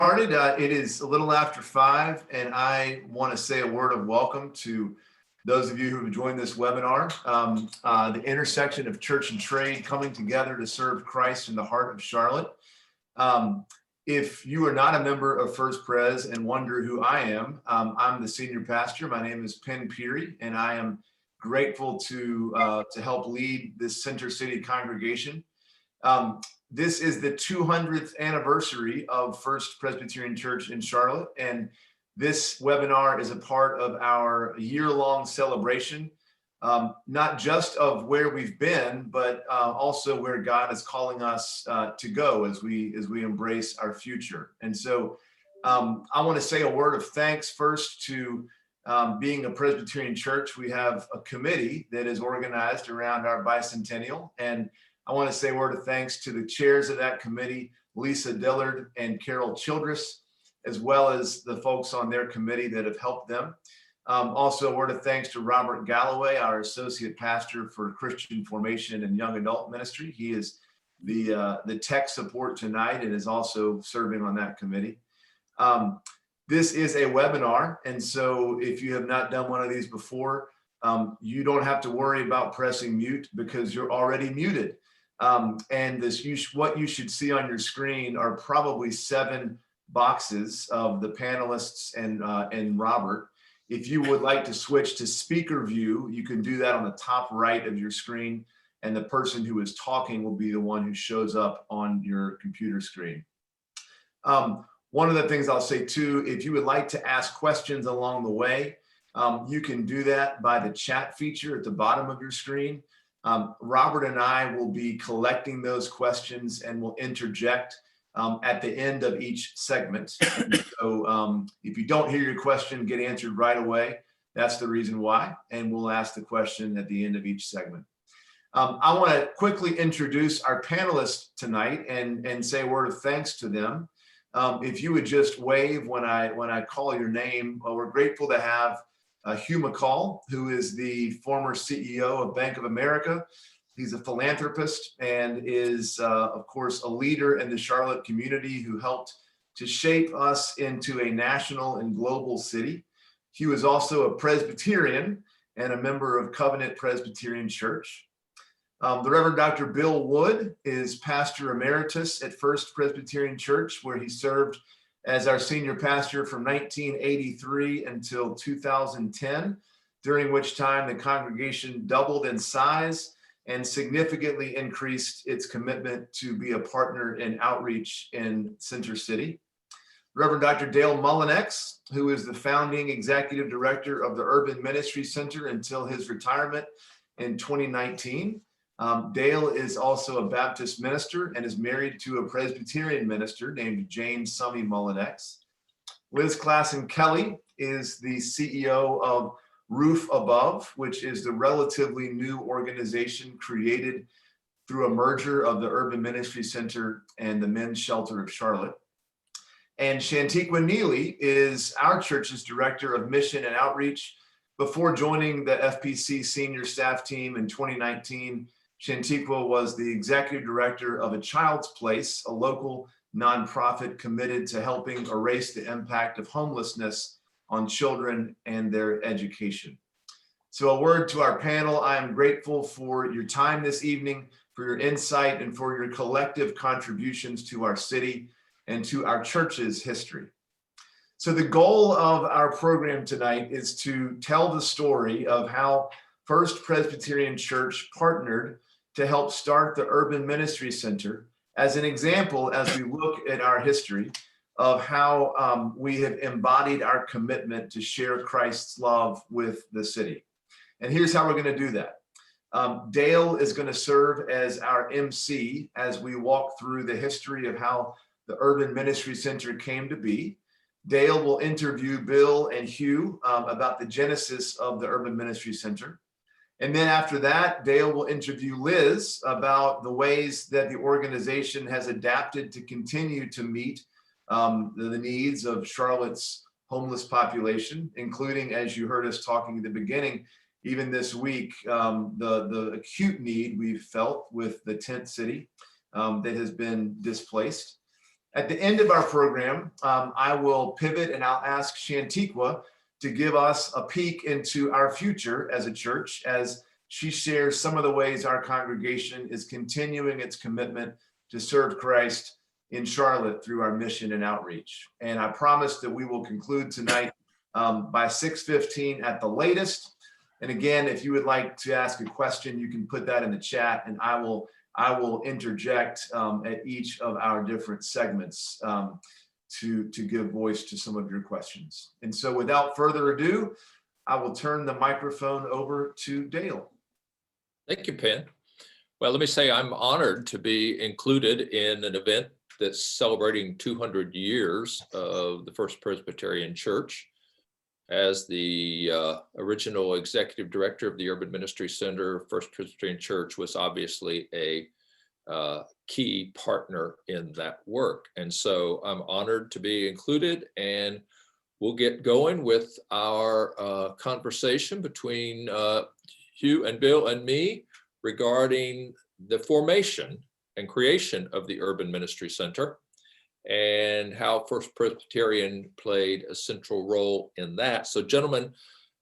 Started. It is a little after 5, and I want to say a word of welcome to those of you who have joined this webinar, the intersection of church and trade coming together to serve Christ in the heart of Charlotte. If you are not a member of First Pres and wonder who I am, I'm the senior pastor. My name is Penn Peary, and I am grateful to help lead this Center City congregation. This is the 200th anniversary of First Presbyterian Church in Charlotte, and this webinar is a part of our year-long celebration, not just of where we've been, but also where God is calling us to go as we embrace our future. And so I want to say a word of thanks first to being a Presbyterian church. We have a committee that is organized around our bicentennial, and I want to say a word of thanks to the chairs of that committee, Lisa Dillard and Carol Childress, as well as the folks on their committee that have helped them. Also, a word of thanks to Robert Galloway, our associate pastor for Christian Formation and Young Adult Ministry. He is the tech support tonight and is also serving on that committee. This is a webinar, and so if you have not done one of these before, you don't have to worry about pressing mute because you're already muted. And what you should see on your screen are probably 7 boxes of the panelists and Robert. If you would like to switch to speaker view, you can do that on the top right of your screen, and the person who is talking will be the one who shows up on your computer screen. One of the things I'll say too, if you would like to ask questions along the way, you can do that by the chat feature at the bottom of your screen. Robert and I will be collecting those questions and will interject at the end of each segment. So if you don't hear your question get answered right away, that's the reason why, and we'll ask the question at the end of each segment. I want to quickly introduce our panelists tonight and say a word of thanks to them. If you would just wave when I call your name. We're grateful to have Hugh McColl, who is the former CEO of Bank of America. He's a philanthropist and is, of course, a leader in the Charlotte community who helped to shape us into a national and global city. Hugh is also a Presbyterian and a member of Covenant Presbyterian Church. The Reverend Dr. Bill Wood is pastor emeritus at First Presbyterian Church, where he served as our senior pastor from 1983 until 2010, during which time the congregation doubled in size and significantly increased its commitment to be a partner in outreach in Center City. Reverend Dr. Dale Mullinex, who is the founding executive director of the Urban Ministry Center until his retirement in 2019. Dale is also a Baptist minister and is married to a Presbyterian minister named Jane Summey Mullinex. Liz Klassen-Kelly is the CEO of Roof Above, which is the relatively new organization created through a merger of the Urban Ministry Center and the Men's Shelter of Charlotte. And Shantiqua Neely is our church's director of mission and outreach. Before joining the FPC senior staff team in 2019, Shantiqua was the executive director of A Child's Place, a local nonprofit committed to helping erase the impact of homelessness on children and their education. So a word to our panel. I am grateful for your time this evening, for your insight, and for your collective contributions to our city and to our church's history. So the goal of our program tonight is to tell the story of how First Presbyterian Church partnered to help start the Urban Ministry Center as an example as we look at our history of how we have embodied our commitment to share Christ's love with the city. And here's how we're going to do that. Dale is going to serve as our MC as we walk through the history of how the Urban Ministry Center came to be. Dale will interview Bill and Hugh about the genesis of the Urban Ministry Center. And then after that, Dale will interview Liz about the ways that the organization has adapted to continue to meet the needs of Charlotte's homeless population, including, as you heard us talking at the beginning, even this week, the acute need we've felt with the tent city that has been displaced. At the end of our program, I will pivot and I'll ask Shantiqua to give us a peek into our future as a church, as she shares some of the ways our congregation is continuing its commitment to serve Christ in Charlotte through our mission and outreach. And I promise that we will conclude tonight by 6:15 at the latest. And again, if you would like to ask a question, you can put that in the chat, and I will interject at each of our different segments to give voice to some of your questions. And so without further ado, I will turn the microphone over to Dale. Thank you, Penn. Well, let me say I'm honored to be included in an event that's celebrating 200 years of the First Presbyterian Church. As the original executive director of the Urban Ministry Center, First Presbyterian Church was obviously a key partner in that work. And so I'm honored to be included, and we'll get going with our conversation between Hugh and Bill and me regarding the formation and creation of the Urban Ministry Center and how First Presbyterian played a central role in that. So gentlemen,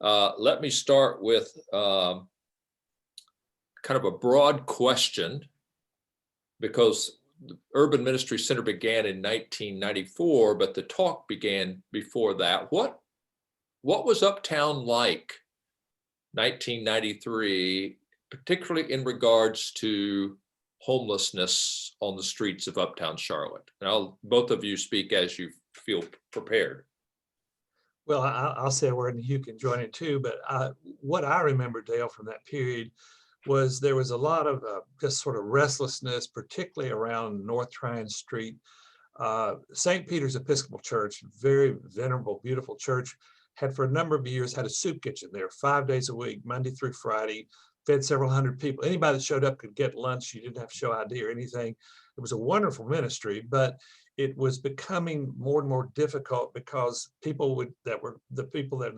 let me start with kind of a broad question, because the Urban Ministry Center began in 1994, but the talk began before that. What was Uptown like 1993, particularly in regards to homelessness on the streets of Uptown Charlotte? And both of you speak as you feel prepared. Well, I'll say a word and Hugh can join in too, but what I remember, Dale, from that period was there was a lot of just sort of restlessness, particularly around North Tryon Street. St. Peter's Episcopal Church, very venerable, beautiful church, had for a number of years had a soup kitchen there 5 days a week, Monday through Friday, fed several hundred people. Anybody that showed up could get lunch. You didn't have to show ID or anything. It was a wonderful ministry, but it was becoming more and more difficult because the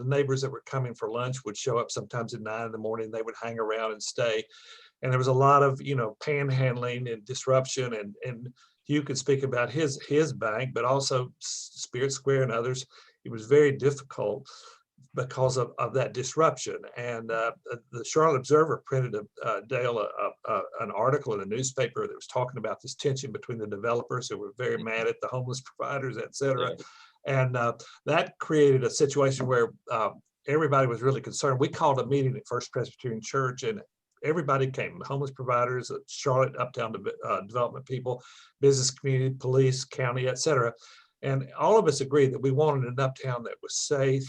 neighbors that were coming for lunch would show up sometimes at 9 in the morning. They would hang around and stay. And there was a lot of, panhandling and disruption, and Hugh could speak about his bank, but also Spirit Square and others. It was very difficult because of that disruption. And the Charlotte Observer printed an article in a newspaper that was talking about this tension between the developers who were very mad at the homeless providers, et cetera. Yeah. And that created a situation where everybody was really concerned. We called a meeting at First Presbyterian Church, and everybody came, the homeless providers, Charlotte Uptown development people, business community, police, county, et cetera. And all of us agreed that we wanted an uptown that was safe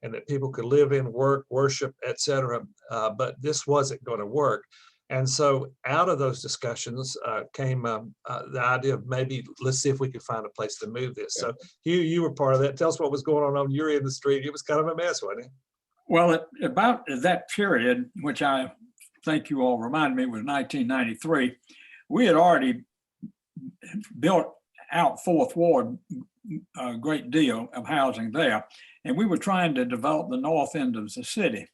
and that people could live in, work, worship, et cetera. But this wasn't going to work. And so out of those discussions came the idea of maybe let's see if we could find a place to move this. So Hugh, you were part of that. Tell us what was going on your end of the street. It was kind of a mess, wasn't it? Well, about that period, which I think you all reminded me was 1993, we had already built out Fourth Ward a great deal of housing there. And we were trying to develop the north end of the city.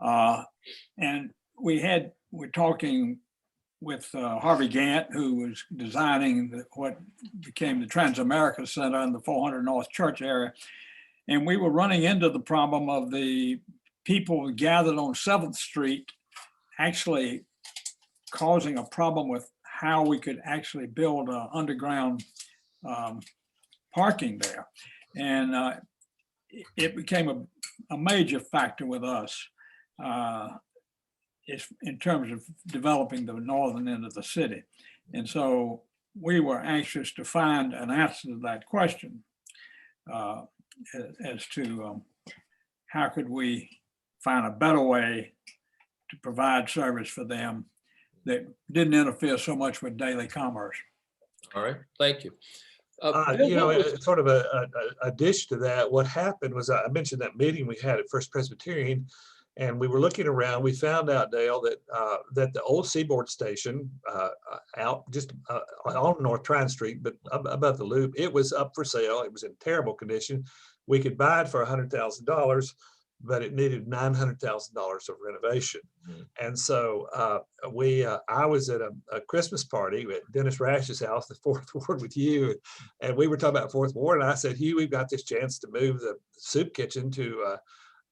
And we're talking with Harvey Gant, who was designing what became the Transamerica Center in the 400 North Church area. And we were running into the problem of the people gathered on 7th Street actually causing a problem with how we could actually build underground parking there. And it became a major factor with us in terms of developing the northern end of the city. And so we were anxious to find an answer to that question as to how could we find a better way to provide service for them that didn't interfere so much with daily commerce. All right, thank you. Sort of a addition to that, what happened was I mentioned that meeting we had at First Presbyterian, and we were looking around. We found out, Dale, that the old Seaboard station out just on North Tryon Street, but above the Loop, it was up for sale. It was in terrible condition. We could buy it for $100,000, but it needed $900,000 of renovation. Mhm. And so I was at a Christmas party at Dennis Rash's house, the Fourth Ward with you, and we were talking about Fourth Ward, and I said, Hugh, we've got this chance to move the soup kitchen to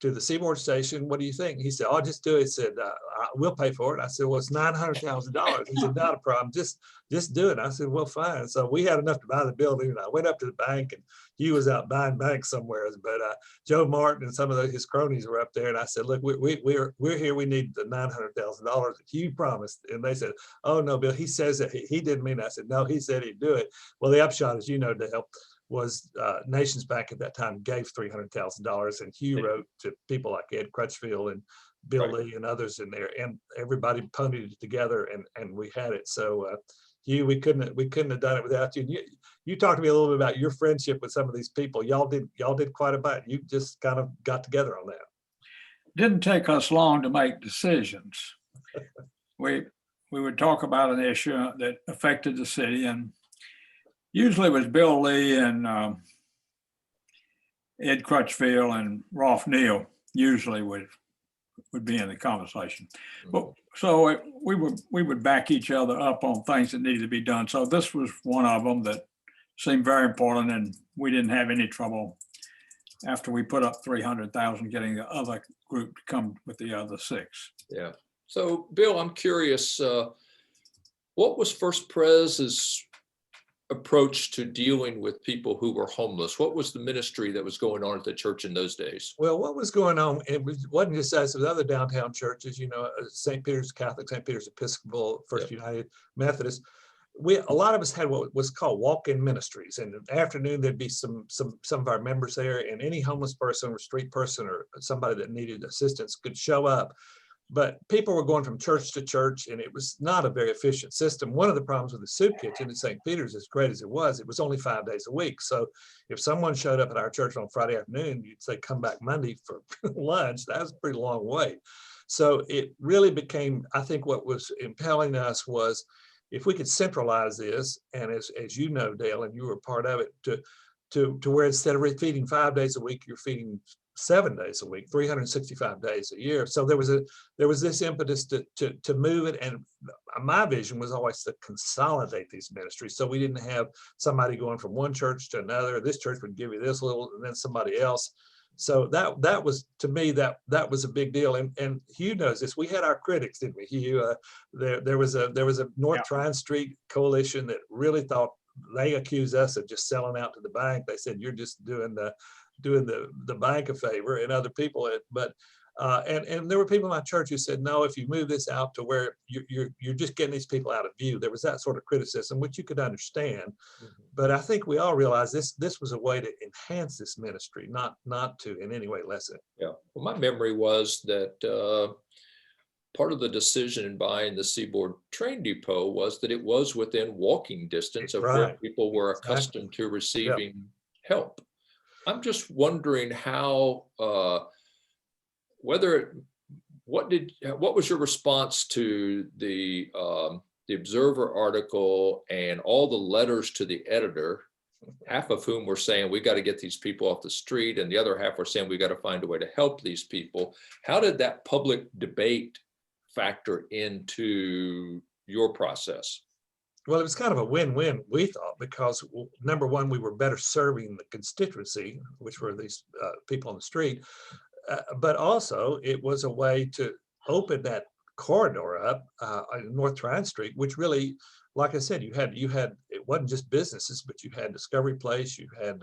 the Seaboard Station. What do you think? He said, "Oh, just do it." He said, "We'll pay for it." I said, "Well, it's $900,000." He said, "Not a problem. Just do it." I said, "Well, fine." So we had enough to buy the building, and I went up to the bank, and he was out buying banks somewhere. But Joe Martin and some of his cronies were up there, and I said, "Look, we're here. We need the $900,000 that you promised." And they said, "Oh no, Bill. He says that he didn't mean it." I said, "No, he said he'd do it." Well, the upshot, as you know, Dale, was Nations Bank at that time gave $300,000, and Hugh wrote to people like Ed Crutchfield and Bill Right. Lee and others in there, and everybody ponied it together, and we had it. So Hugh, we couldn't have done it without you. And you talked to me a little bit about your friendship with some of these people. Y'all did quite a bit. You just kind of got together on that. Didn't take us long to make decisions. We would talk about an issue that affected the city, and usually it was Bill Lee and Ed Crutchfield and Rolf Neal usually would be in the conversation. But so we would back each other up on things that needed to be done. So this was one of them that seemed very important, and we didn't have any trouble after we put up 300,000 getting the other group to come with the other 6. Yeah. So Bill, I'm curious, what was First Pres's approach to dealing with people who were homeless? What was the ministry that was going on at the church in those days? Well, what was going on, wasn't just us, it was other downtown churches, St. Peter's Catholic, St. Peter's Episcopal, First United Methodist. A lot of us had what was called walk-in ministries. And in the afternoon, there'd be some of our members there, and any homeless person or street person or somebody that needed assistance could show up. But people were going from church to church, and it was not a very efficient system. One of the problems with the soup kitchen in St. Peter's, as great as it was only 5 days a week. So if someone showed up at our church on Friday afternoon, you'd say, "Come back Monday for lunch." That was a pretty long wait. So it really became, I think what was impelling us was, if we could centralize this, and as you know, Dale, and you were part of it, to where instead of feeding 5 days a week, you're feeding 7 days a week, 365 days a year. So there was this impetus to move it. And my vision was always to consolidate these ministries. So we didn't have somebody going from one church to another. This church would give you this little, and then somebody else. So that was, to me, that was a big deal. And Hugh knows this. We had our critics, didn't we, Hugh? There was a North Tryon Street coalition that really thought, they accused us of just selling out to the bank. They said, "You're just doing the bank a favor," and other people. But and there were people in my church who said, "No, if you move this out to where you're just getting these people out of view." There was that sort of criticism, which you could understand. But I think we all realized this was a way to enhance this ministry, not to in any way lessen it. Yeah. Well, my memory was that part of the decision in buying the Seaboard Train Depot was that it was within walking distance of where Right. people were accustomed to receiving help. I'm just wondering how, what was your response to the Observer article and all the letters to the editor, half of whom were saying, "We got to get these people off the street," and the other half were saying, "We got to find a way to help these people." How did that public debate factor into your process? Well, it was kind of a win-win, we thought, because number one, we were better serving the constituency, which were these people on the street. But also it was a way to open that corridor up on North Tryon Street, which really, like I said, you had, it wasn't just businesses, but you had Discovery Place, you had,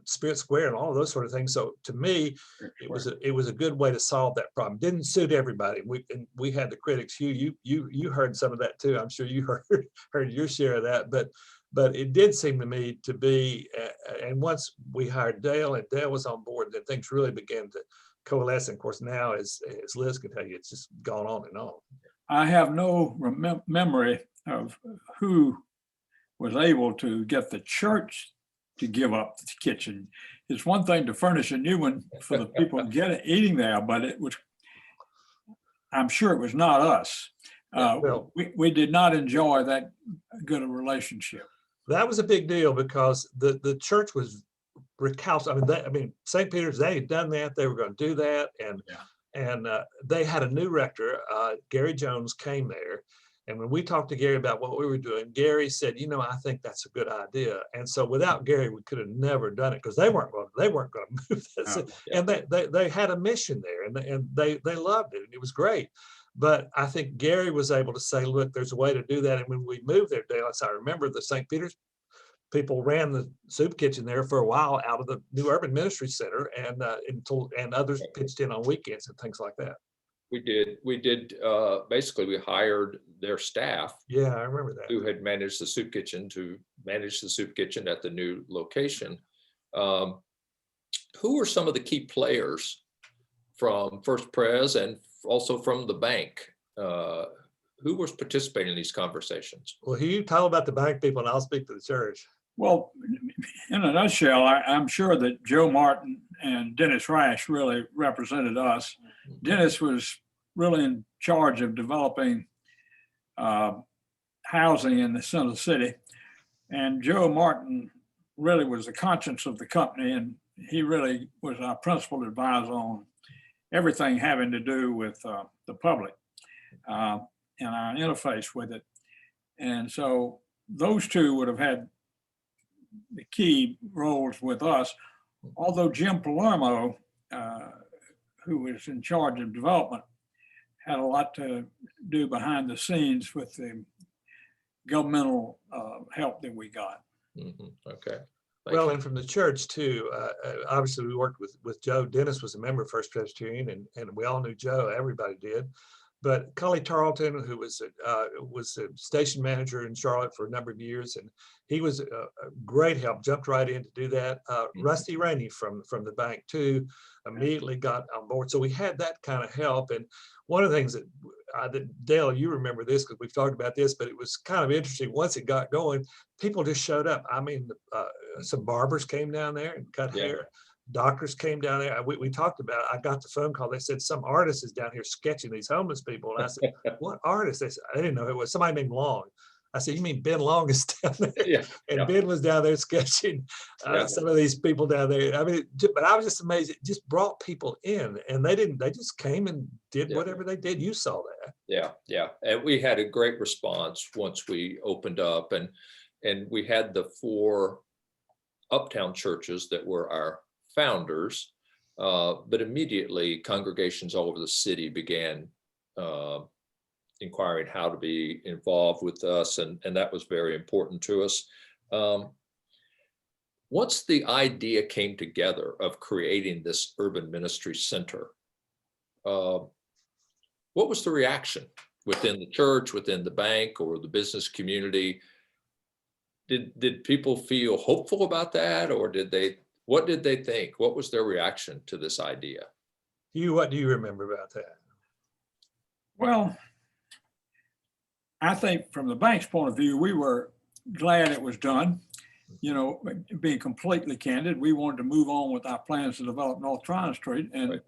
Spirit Square and all of those sort of things. So to me, it was a good way to solve that problem. Didn't suit everybody. We had the critics. You heard some of that too. I'm sure you heard your share of that. But it did seem to me to be, and once we hired Dale and Dale was on board, then things really began to coalesce. And of course, now, as Liz can tell you, it's just gone on and on. I have no memory of who was able to get the church to give up the kitchen. It's one thing to furnish a new one for the people eating there, but I'm sure it was not us. We did not enjoy that good a relationship. That was a big deal because the church was recalcitrant. I mean, St. Peter's, they had done that. They were going to do that. And they had a new rector, Gary Jones came there. And when we talked to Gary about what we were doing, Gary said, I think that's a good idea. And so without Gary, we could have never done it because they weren't going to move this. Oh, yeah. And they had a mission there and they loved it. And it was great. But I think Gary was able to say, look, there's a way to do that. And when we moved there, Dallas, I remember the St. Peter's people ran the soup kitchen there for a while out of the new urban ministry center, and others pitched in on weekends and things like that. We did, basically we hired their staff. Yeah, I remember that. Who had managed the soup kitchen to manage the soup kitchen at the new location. Who were some of the key players from First Pres and also from the bank? Who was participating in these conversations? Well, you tell about the bank people and I'll speak to the church. Well, in a nutshell, I'm sure that Joe Martin and Dennis Rash really represented us. Dennis was really in charge of developing housing in the center of the city. And Joe Martin really was the conscience of the company, and he really was our principal advisor on everything having to do with the public and our interface with it. And so those two would have had the key roles with us, although Jim Palermo, who was in charge of development, had a lot to do behind the scenes with the governmental help that we got. Okay. Well, and from the church too, obviously we worked with Joe. Dennis was a member of First Presbyterian, and we all knew Joe, everybody did. But Cully Tarleton, who was a station manager in Charlotte for a number of years, and he was a great help, jumped right in to do that. Rusty Rainey from the bank too, immediately got on board. So we had that kind of help. And one of the things that Dale, you remember this because we've talked about this, but it was kind of interesting. Once it got going, people just showed up. I mean, some barbers came down there and cut hair. Doctors came down there. We talked about it. I got the phone call. They said some artist is down here sketching these homeless people. And I said, what artist? They said, I didn't know who it was. Somebody named Long. I said, you mean Ben Long is down there? Ben was down there sketching some of these people down there. I mean, but I was just amazed. It just brought people in, and they just came and did whatever they did. You saw that. Yeah. And we had a great response once we opened up, and we had the 4 uptown churches that were our founders, but immediately congregations all over the city began inquiring how to be involved with us, and that was very important to us. Once the idea came together of creating this urban ministry center, what was the reaction within the church, within the bank, or the business community? Did people feel hopeful about that, or what did they think? What was their reaction to this idea? What do you remember about that? Well, I think from the bank's point of view, we were glad it was done. Being completely candid, we wanted to move on with our plans to develop North Tryon Street, and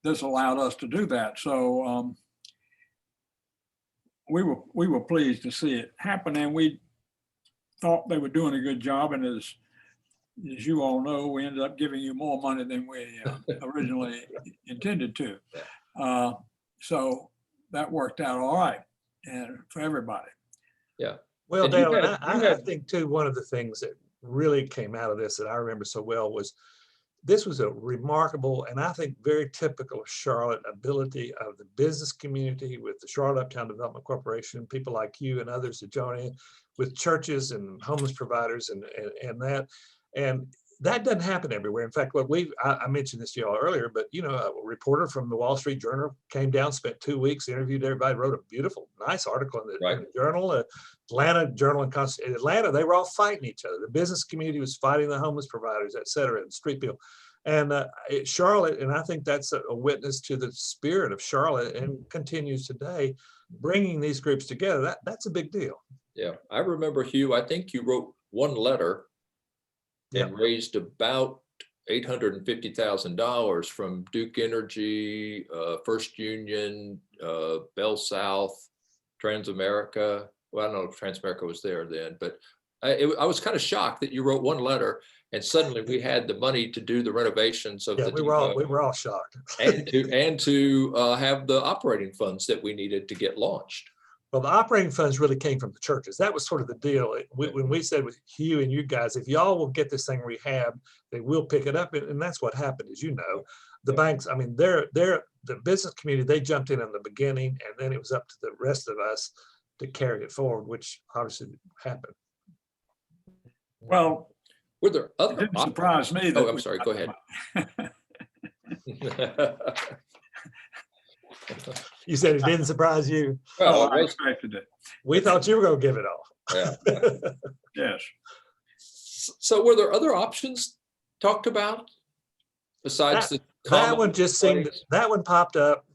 this allowed us to do that. So we were pleased to see it happen, and we thought they were doing a good job. And as you all know, we ended up giving you more money than we originally intended to. So that worked out all right, and for everybody. Yeah. Well, Dale, I think too, one of the things that really came out of this that I remember so well was this was a remarkable, and I think very typical of Charlotte, ability of the business community with the Charlotte Uptown Development Corporation, people like you and others that join in, with churches and homeless providers and that. And that doesn't happen everywhere. In fact, I mentioned this to y'all earlier, but a reporter from the Wall Street Journal came down, spent 2 weeks, interviewed everybody, wrote a beautiful, nice article in the Journal. Atlanta Journal and in Atlanta, they were all fighting each other. The business community was fighting the homeless providers, et cetera, and street people. And Charlotte, and I think that's a witness to the spirit of Charlotte, and continues today, bringing these groups together. That's a big deal. Yeah, I remember, Hugh, I think you wrote one letter and raised about $850,000 from Duke Energy, First Union, Bell South, Transamerica. Well, I don't know if Transamerica was there then, but I was kind of shocked that you wrote one letter and suddenly we had the money to do the renovations of Yeah, the we depot were all shocked. and to have the operating funds that we needed to get launched. Well, the operating funds really came from the churches. That was sort of the deal. When we said with Hugh and you guys, if y'all will get this thing rehabbed, they will pick it up. And that's what happened, as you know. The banks, I mean, the business community, they jumped in the beginning, and then it was up to the rest of us to carry it forward, which obviously happened. Well, Were there it other didn't options? surprise me. Oh, that I'm we- sorry, go ahead. You said it didn't surprise you. Well, Oh, it I was, expected it. We thought you were going to give it all. yeah. Yes. So were there other options talked about besides the That common one just seemed, place? that one popped up,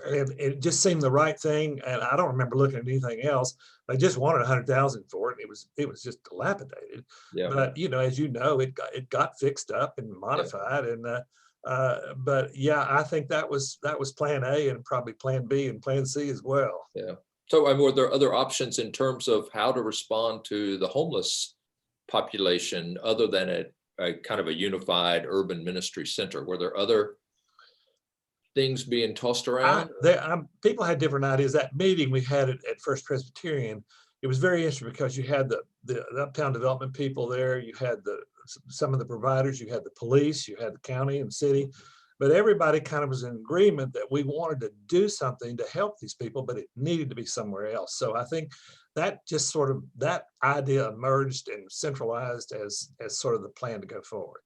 and it just seemed the right thing. And I don't remember looking at anything else. They just wanted 100,000 for it. It was just dilapidated. Yeah. But as you know, it got fixed up and modified. And but yeah, I think that was plan A, and probably plan B and plan C as well. So were there other options in terms of how to respond to the homeless population other than a kind of a unified urban ministry center? Were there other things being tossed around? People had different ideas. That meeting we had at First Presbyterian, it was very interesting because you had the uptown development people there, you had some of the providers, you had the police, you had the county and city, but everybody kind of was in agreement that we wanted to do something to help these people, but it needed to be somewhere else. So I think that just sort of, that idea emerged and centralized as sort of the plan to go forward.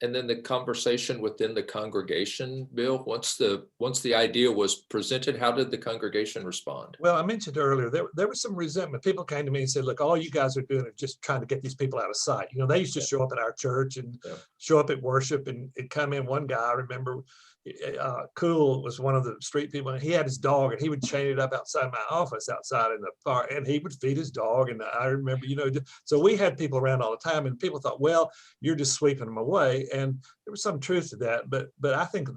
And then the conversation within the congregation, Bill, once the idea was presented, how did the congregation respond? Well, I mentioned earlier, there was some resentment. People came to me and said, look, all you guys are doing is just trying to get these people out of sight. They used to show up at our church and show up at worship, and it'd come in. One guy, I remember, Cool was one of the street people, and he had his dog, and he would chain it up outside my office outside in the park, and he would feed his dog. And I remember, so we had people around all the time, and people thought, well, you're just sweeping them away. And there was some truth to that, but I think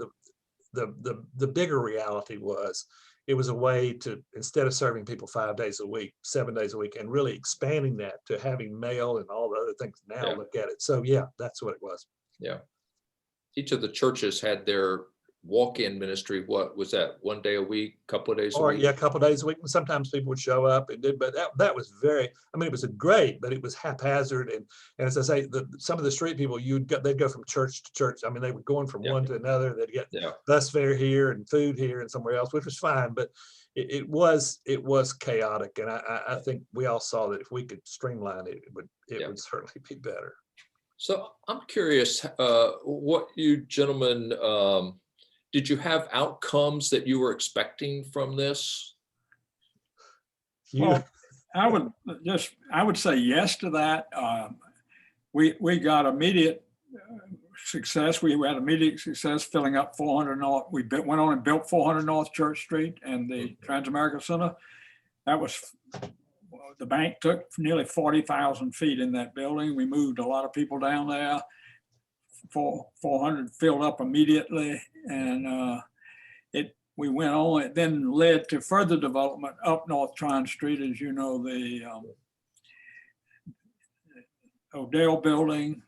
the bigger reality was it was a way to, instead of serving people 5 days a week, 7 days a week, and really expanding that to having mail and all the other things now. Look at it. So yeah, that's what it was. Yeah. Each of the churches had their walk-in ministry. What was that? 1 day a week, couple of days a week? Yeah, a couple of days a week. And sometimes people would show up and did, but that was very, it was great, but it was haphazard. And as I say, some of the street people, they'd go from church to church. They were going from one to another. They'd get bus fare here and food here and somewhere else, which was fine, but it was chaotic. And I think we all saw that if we could streamline it, it would certainly be better. So I'm curious, what you gentlemen, did you have outcomes that you were expecting from this? Well, I would say yes to that. We got immediate success. We had immediate success filling up 400 North. We went on and built 400 North Church Street and the Trans-American Center. That was, the bank took nearly 40,000 feet in that building. We moved a lot of people down there. 400 filled up immediately, and we went on. It then led to further development up North Tryon Street, as you know, the Odell building,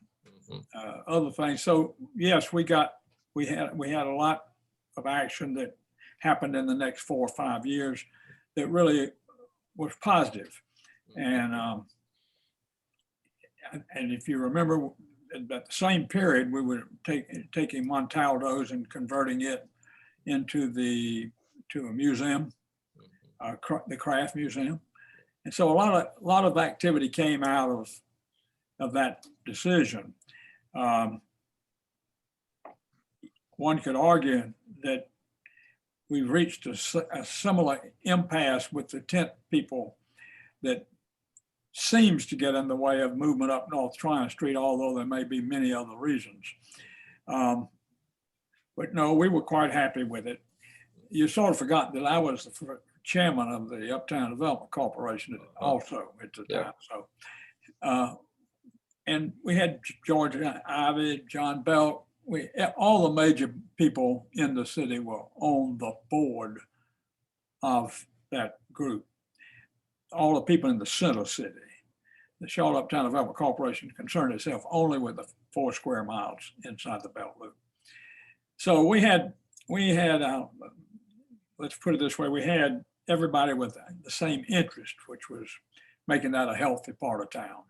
other things. So yes, we had a lot of action that happened in the next 4 or 5 years that really was positive. And if you remember, at the same period, we were taking Montaldo's and converting it into a museum, the craft museum. And so a lot of activity came out of that decision. One could argue that we've reached a similar impasse with the tent people that seems to get in the way of movement up North Tryon Street, although there may be many other reasons. But no, we were quite happy with it. You sort of forgot that I was the chairman of the Uptown Development Corporation also at the time. So, and we had George Ivey, John Belt, all the major people in the city were on the board of that group. All the people in the center city. the Charlotte Uptown Development Corporation concerned itself only with the 4 square miles inside the belt loop. So we had, let's put it this way, we had everybody with the same interest, which was making that a healthy part of town.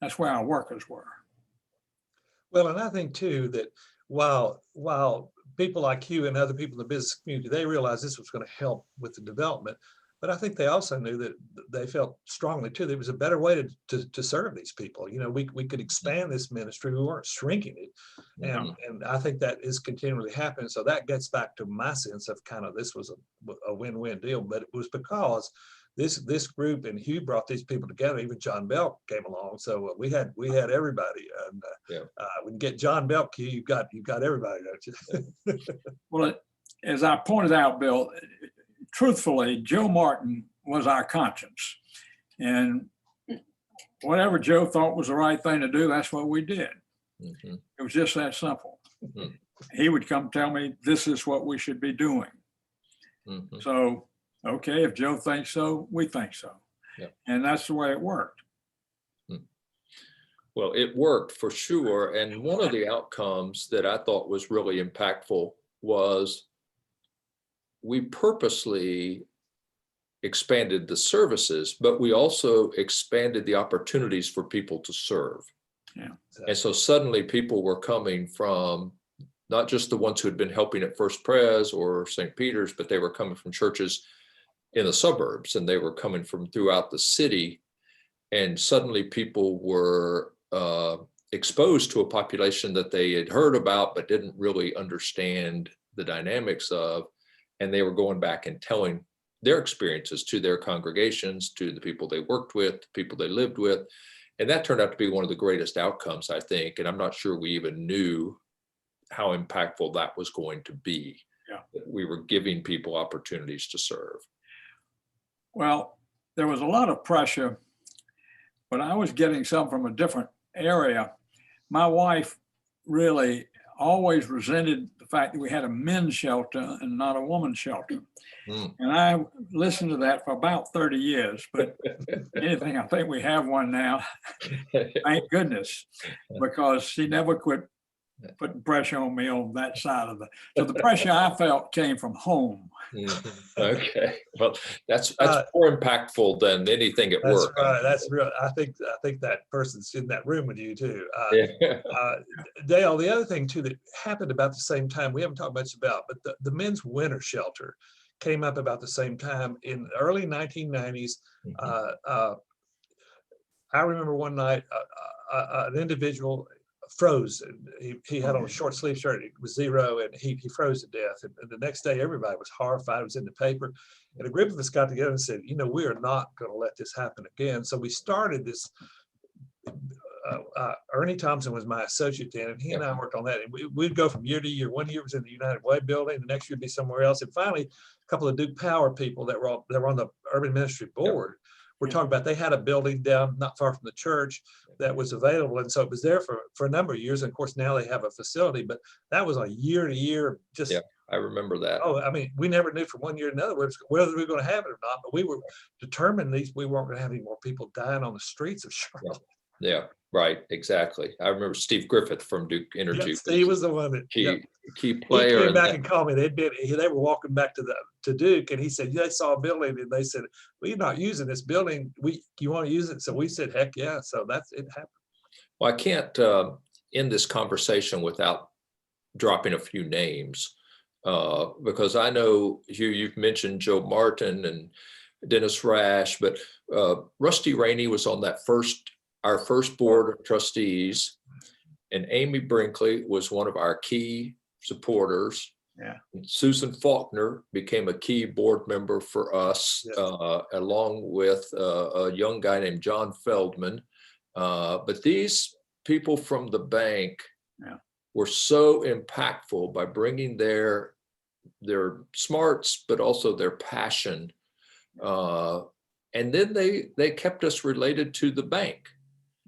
That's where our workers were. Well, and I think too that while people like you and other people in the business community, they realized this was going to help with the development, but I think they also knew that they felt strongly too that it was a better way to serve these people. You know, we could expand this ministry. We weren't shrinking it, and I think that is continually happening. So that gets back to my sense of kind of this was a win-win deal, but it was because this group and Hugh brought these people together. Even John Belk came along, so we had everybody. And when you get John Belk, Hugh, you've got everybody, don't you? Well, as I pointed out, Bill, truthfully, Joe Martin was our conscience, and whatever Joe thought was the right thing to do, that's what we did. Mm-hmm. It was just that simple. Mm-hmm. He would come tell me, this is what we should be doing. Mm-hmm. So, okay, if Joe thinks so, we think so. Yep. And that's the way it worked. Well, it worked for sure. And one of the outcomes that I thought was really impactful was we purposely expanded the services, but we also expanded the opportunities for people to serve. Yeah. And so suddenly people were coming from not just the ones who had been helping at First Pres or St. Peter's, but they were coming from churches in the suburbs, and they were coming from throughout the city. And suddenly people were exposed to a population that they had heard about, but didn't really understand the dynamics of. And they were going back and telling their experiences to their congregations, to the people they worked with, the people they lived with. And that turned out to be one of the greatest outcomes, I think. And I'm not sure we even knew how impactful that was going to be. Yeah. That we were giving people opportunities to serve. Well, there was a lot of pressure, but I was getting some from a different area. My wife really always resented the fact that we had a men's shelter and not a woman's shelter. And I listened to that for about 30 years, but anything, I think we have one now, thank goodness, because she never quit putting pressure on me on that side of so the pressure I felt came from home. Okay, well, that's more impactful than anything at work. That's right. That's real. I think that person's in that room with you too. Dale, the other thing too that happened about the same time, we haven't talked much about, but the men's winter shelter came up about the same time in the early 1990s. I remember one night an individual froze. He had on a short sleeve shirt. It was zero, and he froze to death. And the next day, everybody was horrified. It was in the paper, and a group of us got together and said, "You know, we are not going to let this happen again." So we started this. Ernie Thompson was my associate then, and he and I worked on that. And we'd go from year to year. 1 year was in the United Way building, the next year would be somewhere else. And finally, a couple of Duke Power people that were on the urban ministry board. We're talking about they had a building down not far from the church that was available. And so it was there for a number of years. And of course, now they have a facility, but that was a year to year. Just, yeah, I remember that. Oh, I mean, we never knew from 1 year to another whether we were going to have it or not, but we were determined we weren't going to have any more people dying on the streets of Charlotte. Yeah, right. Exactly. I remember Steve Griffith from Duke Energy. Yep, Steve was the one that key player. He came back and called me. They were walking back to Duke, and he said, they saw a building, and they said, "Well, you're not using this building. You want to use it?" So we said, "Heck yeah!" So it happened. Well, I can't end this conversation without dropping a few names because I know you've mentioned Joe Martin and Dennis Rash, but Rusty Rainey was on our first board of trustees, and Amy Brinkley was one of our key supporters. Yeah. Susan Faulkner became a key board member for us, along with a young guy named John Feldman. But these people from the bank were so impactful by bringing their smarts, but also their passion. And then they kept us related to the bank.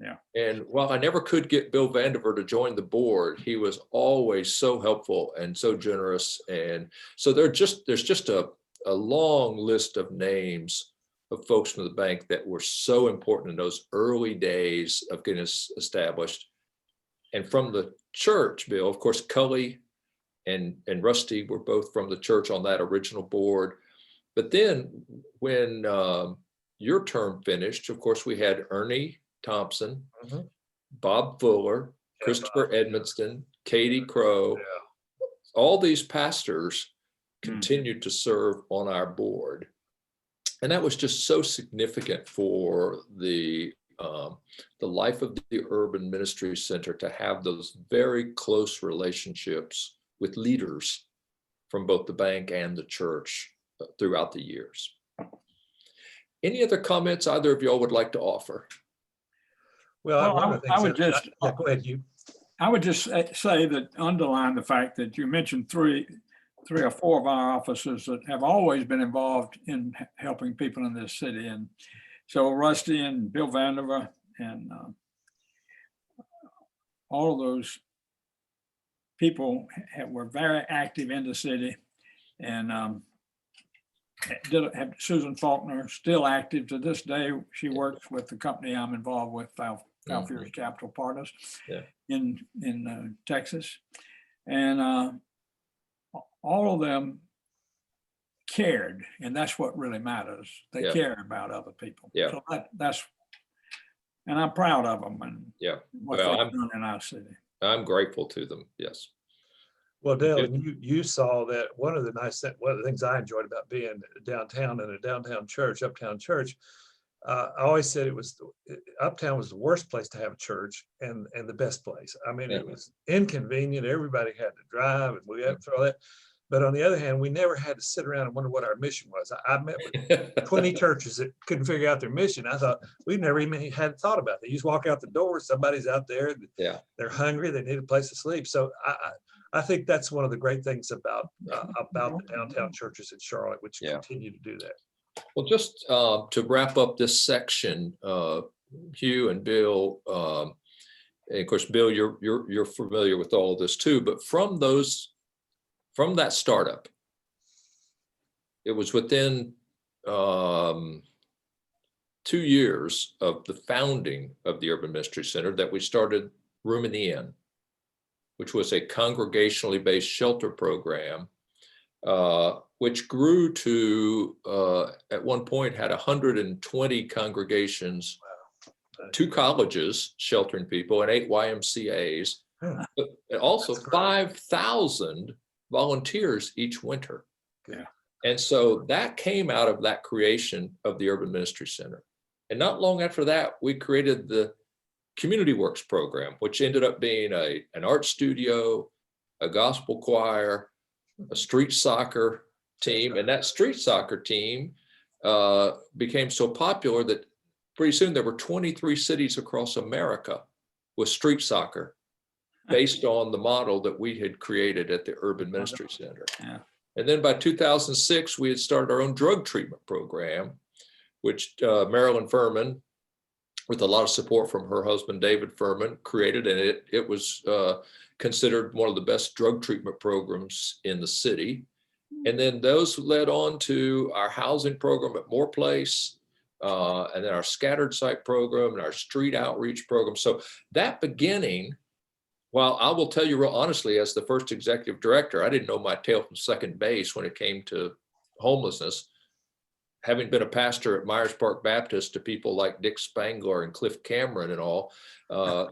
Yeah. And while I never could get Bill Vandiver to join the board, he was always so helpful and so generous. And so there's just a long list of names of folks from the bank that were so important in those early days of getting us established. And from the church, Bill, of course, Cully and Rusty were both from the church on that original board. But then when your term finished, of course, we had Ernie Thompson, Bob Fuller, Christopher Edmonston, Katie Crow. All these pastors continued to serve on our board. And that was just so significant for the life of the Urban Ministry Center to have those very close relationships with leaders from both the bank and the church throughout the years. Any other comments either of y'all would like to offer? Well, one of the things I would just, yeah, go ahead, you. I would just say that, underline the fact that you mentioned three or four of our officers that have always been involved in helping people in this city. And so Rusty and Bill Vandiver and all of those people were very active in the city. And have Susan Faulkner, still active to this day. She works with the company I'm involved with, Falfier's Capital Partners in Texas. And all of them cared, and that's what really matters. They care about other people. Yeah. So that's, and I'm proud of them and what they've done in our city. I'm grateful to them. Yes. Well, Dale, and you saw that one of the things I enjoyed about being downtown in a downtown church, uptown church, I always said uptown was the worst place to have a church and the best place. I mean, it was inconvenient. Everybody had to drive and we had to throw that. But on the other hand, we never had to sit around and wonder what our mission was. I met with 20 churches that couldn't figure out their mission. I thought we've never even had thought about that. You just walk out the door, somebody's out there, they're hungry, they need a place to sleep. So I think that's one of the great things about the downtown churches in Charlotte, which continue to do that. Well, just to wrap up this section, Hugh and Bill, and of course, Bill, you're familiar with all of this too, but from that startup, it was within 2 years of the founding of the Urban Ministry Center that we started Room in the Inn, which was a congregationally based shelter program, which grew to, at one point, had 120 congregations, 2 colleges sheltering people, and 8 YMCAs, but also 5,000 volunteers each winter. Yeah. And so that came out of that creation of the Urban Ministry Center. And not long after that, we created the Community Works program, which ended up being an art studio, a gospel choir, a street soccer team. And that street soccer team became so popular that pretty soon there were 23 cities across America with street soccer based on the model that we had created at the Urban Ministry Center. Yeah. And then by 2006, we had started our own drug treatment program, which Marilyn Furman, with a lot of support from her husband, David Furman, created. And it was considered one of the best drug treatment programs in the city. And then those led on to our housing program at Moore Place, and then our scattered site program and our street outreach program. So that beginning, while I will tell you real honestly, as the first executive director, I didn't know my tail from second base when it came to homelessness. Having been a pastor at Myers Park Baptist to people like Dick Spangler and Cliff Cameron and all,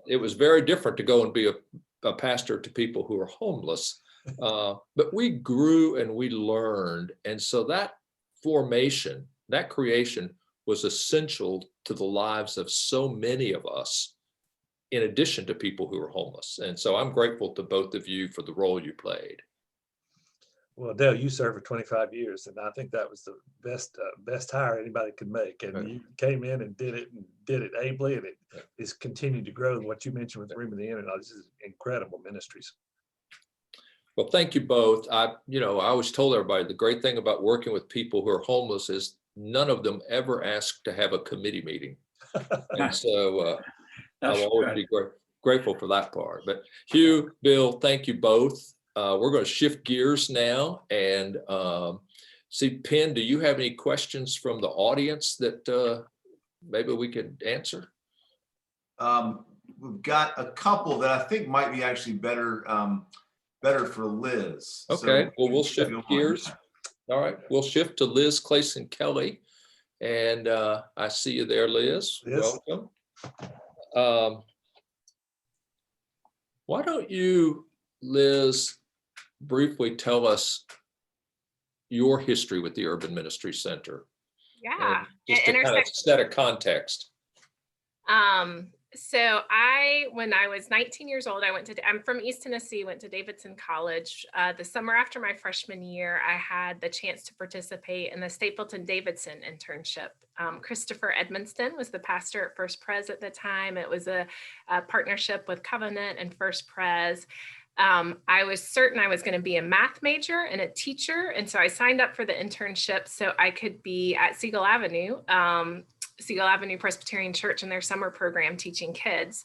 it was very different to go and be a pastor to people who are homeless. But we grew and we learned. And so that formation, that creation was essential to the lives of so many of us, in addition to people who are homeless. And so I'm grateful to both of you for the role you played. Well, Dale, you served for 25 years, and I think that was the best hire anybody could make. And you came in and did it ably, and it has continued to grow. And what you mentioned with Room in the Inn, and all this is incredible ministries. Well, thank you both. I always told everybody the great thing about working with people who are homeless is none of them ever ask to have a committee meeting. And so I'll always be grateful for that part. But Hugh, Bill, thank you both. We're going to shift gears now and See, Penn, do you have any questions from the audience that maybe we could answer? We've got a couple that I think might be actually better for Liz. Okay, well, we'll if you shift don't mind. gears. All right, we'll shift to Liz Clayson Kelly. And I see you there, Liz. Yes. Welcome. Why don't you, Liz, briefly tell us your history with the Urban Ministry Center? Yeah. Just to kind of set a context. So when I was 19 years old, I'm from East Tennessee, went to Davidson College. The summer after my freshman year, I had the chance to participate in the Stapleton Davidson internship. Christopher Edmonston was the pastor at First Pres at the time. It was a partnership with Covenant and First Pres. I was certain I was going to be a math major and a teacher. And so I signed up for the internship so I could be at Siegel Avenue Presbyterian Church in their summer program teaching kids.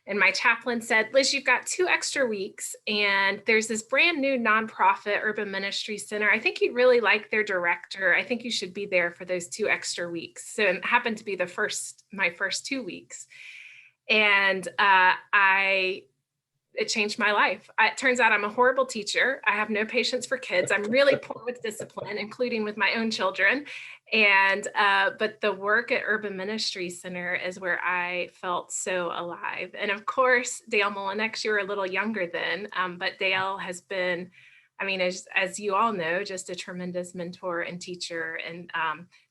And my chaplain said, Liz, you've got 2 extra weeks and there's this brand new nonprofit Urban Ministry Center. I think you'd really like their director. I think you should be there for those 2 extra weeks. So it happened to be my first 2 weeks. And it changed my life. It turns out I'm a horrible teacher. I have no patience for kids. I'm really poor with discipline, including with my own children. And but the work at Urban Ministry Center is where I felt so alive. And of course, Dale Molinex, you were a little younger then, but Dale has been, I mean, as you all know, just a tremendous mentor and teacher. And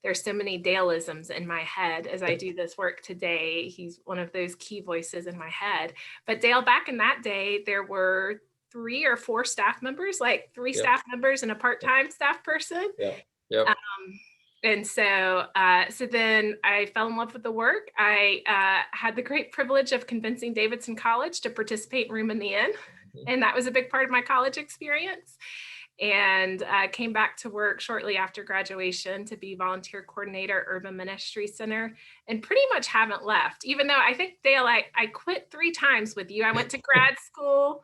there's so many Daleisms in my head as I do this work today. He's one of those key voices in my head. But Dale, back in that day, there were 3 or 4 staff members, like 3 staff members and a part-time staff person. Yeah. And so then I fell in love with the work. I had the great privilege of convincing Davidson College to participate in Room in the Inn. And that was a big part of my college experience. And came back to work shortly after graduation to be volunteer coordinator at Urban Ministry Center, and pretty much haven't left, even though I think, Dale, I quit 3 times with you. I went to grad school.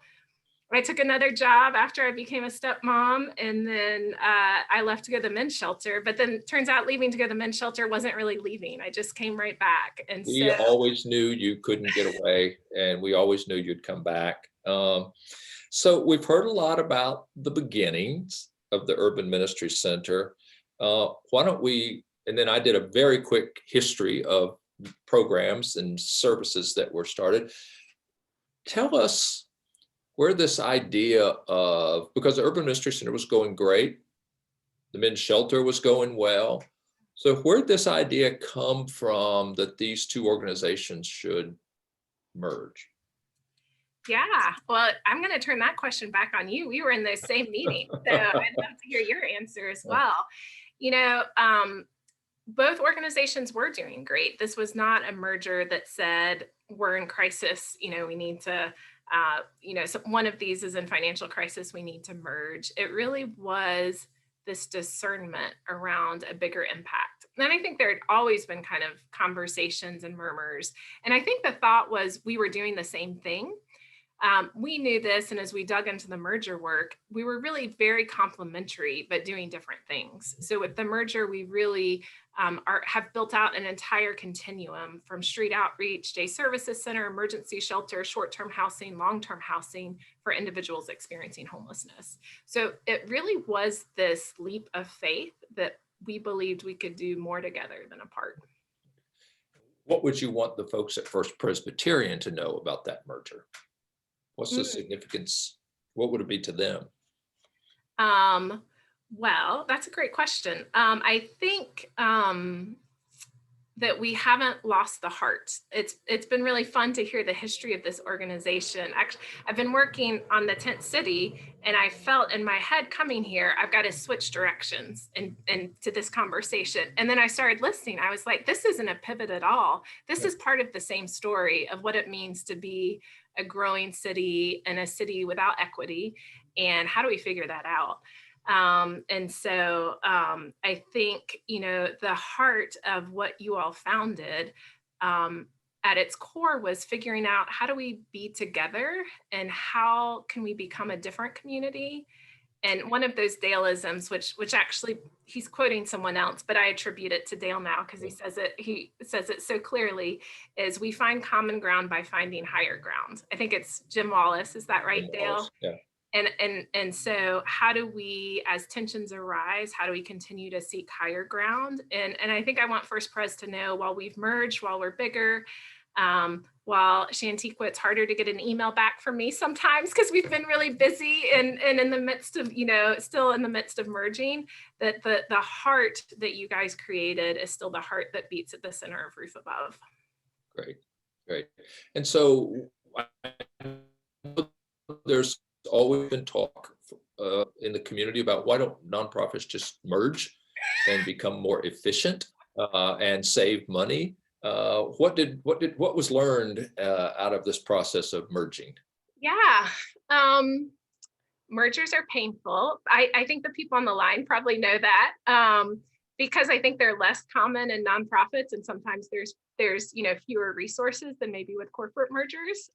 I took another job after I became a stepmom, and then I left to go to the men's shelter. But then it turns out leaving to go to the men's shelter wasn't really leaving. I just came right back. And we always knew you couldn't get away, and we always knew you'd come back. So we've heard a lot about the beginnings of the Urban Ministry Center. Why don't we, and then I did a very quick history of programs and services that were started. Tell us where this idea of, because the Urban Ministry Center was going great, the men's shelter was going well. So where'd this idea come from that these 2 organizations should merge? Yeah, well, I'm going to turn that question back on you. We were in the same meeting, so I'd love to hear your answer as well. You know, both organizations were doing great. This was not a merger that said we're in crisis, you know, we need to, so one of these is in financial crisis, we need to merge. It really was this discernment around a bigger impact. And I think there had always been kind of conversations and murmurs. And I think the thought was we were doing the same thing. We knew this, and as we dug into the merger work, we were really very complementary, but doing different things. So with the merger, we really have built out an entire continuum from street outreach, day services center, emergency shelter, short-term housing, long-term housing for individuals experiencing homelessness. So it really was this leap of faith that we believed we could do more together than apart. What would you want the folks at First Presbyterian to know about that merger? What's the significance? What would it be to them? Well, that's a great question. I think that we haven't lost the heart. It's been really fun to hear the history of this organization. Actually, I've been working on the tent city, and I felt in my head coming here, I've got to switch directions and to this conversation. And then I started listening. I was like, this isn't a pivot at all. This is part of the same story of what it means to be a growing city and a city without equity. And how do we figure that out? And so I think, the heart of what you all founded at its core was figuring out how do we be together and how can we become a different community And one of those Daleisms, which actually he's quoting someone else, but I attribute it to Dale now because he says it so clearly, is we find common ground by finding higher ground. I think it's Jim Wallace. Is that right, Dale? Yeah. And so how do we, as tensions arise, how do we continue to seek higher ground? And I think I want First Pres to know, while we've merged, while we're bigger, while Shantiqua, it's harder to get an email back from me sometimes because we've been really busy and in the midst of, still in the midst of merging, that the heart that you guys created is still the heart that beats at the center of Roof Above. Great. And so there's always been talk in the community about why don't nonprofits just merge and become more efficient and save money. What was learned out of this process of merging? Yeah, mergers are painful. I think the people on the line probably know that because I think they're less common in nonprofits, and sometimes there's fewer resources than maybe with corporate mergers.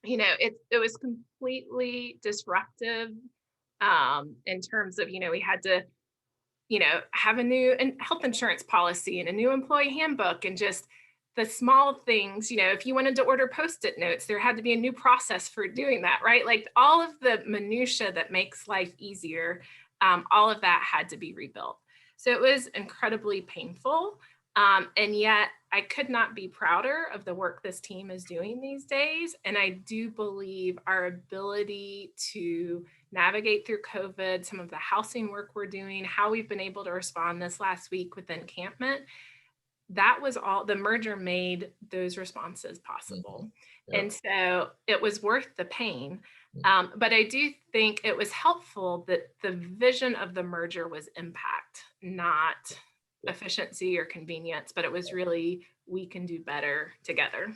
It was completely disruptive in terms of, we had to, have a new health insurance policy and a new employee handbook, and just the small things, if you wanted to order Post-it notes, there had to be a new process for doing that, right? Like all of the minutia that makes life easier, all of that had to be rebuilt. So it was incredibly painful. And yet I could not be prouder of the work this team is doing these days. And I do believe our ability to navigate through COVID, some of the housing work we're doing, how we've been able to respond this last week with encampment, that was all, the merger made those responses possible. Yeah. And so it was worth the pain. But I do think it was helpful that the vision of the merger was impact, not efficiency or convenience, but it was really, we can do better together.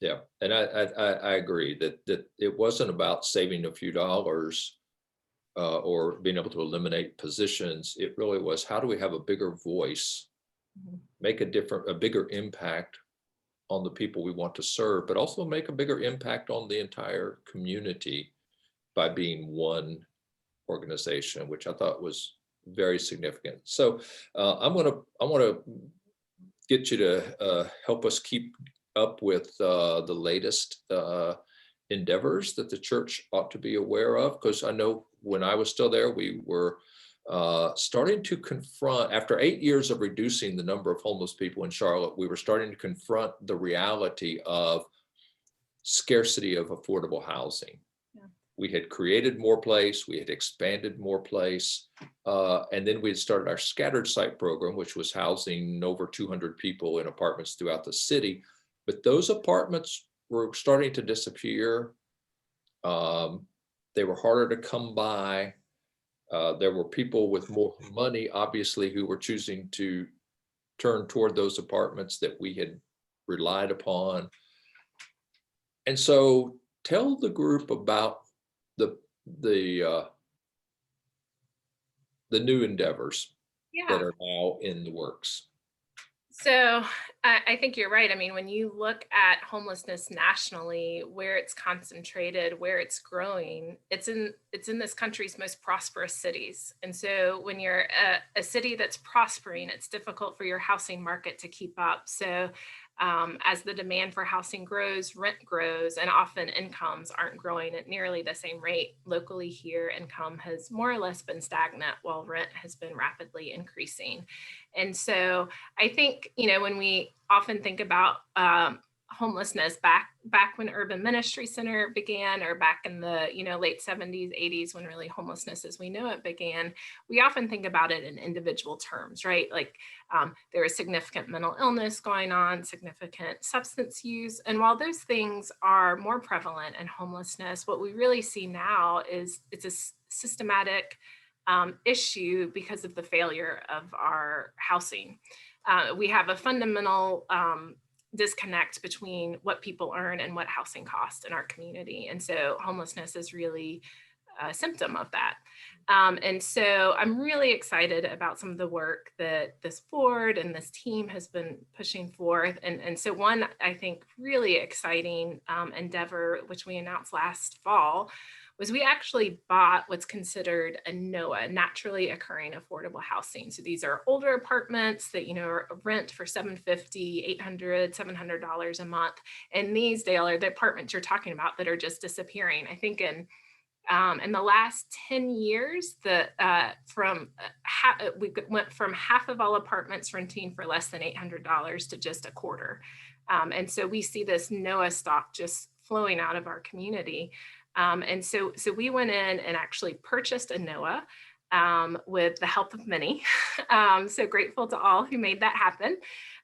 Yeah. And I agree that it wasn't about saving a few dollars or being able to eliminate positions. It really was, how do we have a bigger voice, make a bigger impact on the people we want to serve, but also make a bigger impact on the entire community by being one organization, which I thought was very significant. So I want to get you to help us keep up with the latest endeavors that the church ought to be aware of, because I know when I was still there, we were starting to confront, after 8 years of reducing the number of homeless people in Charlotte, we were starting to confront the reality of scarcity of affordable housing. Yeah. We had created more place, we had expanded more place, and then we had started our scattered site program, which was housing over 200 people in apartments throughout the city. But those apartments were starting to disappear. They were harder to come by. There were people with more money, obviously, who were choosing to turn toward those apartments that we had relied upon. And so tell the group about the new endeavors that are now in the works. So I think you're right. I mean, when you look at homelessness nationally, where it's concentrated, where it's growing, it's in this country's most prosperous cities. And so when you're a city that's prospering, it's difficult for your housing market to keep up. So as the demand for housing grows, rent grows, and often incomes aren't growing at nearly the same rate. Locally here, income has more or less been stagnant while rent has been rapidly increasing. And so I think, when we often think about homelessness back when Urban Ministry Center began, or back in the late 70s, 80s, when really homelessness as we know it began, we often think about it in individual terms, right? Like there is significant mental illness going on, significant substance use. And while those things are more prevalent in homelessness, what we really see now is it's a systematic issue because of the failure of our housing. We have a fundamental disconnect between what people earn and what housing costs in our community. And so homelessness is really a symptom of that. And so I'm really excited about some of the work that this board and this team has been pushing forth. And so one, I think, really exciting endeavor, which we announced last fall, was we actually bought what's considered a NOAA, naturally occurring affordable housing. So these are older apartments that, are rent for $750, $800, $700 a month. And these, Dale, are the apartments you're talking about that are just disappearing. I think in the last 10 years, we went from half of all apartments renting for less than $800 to just a quarter. And so we see this NOAA stock just flowing out of our community. And so we went in and actually purchased a NOAA with the help of many. So grateful to all who made that happen.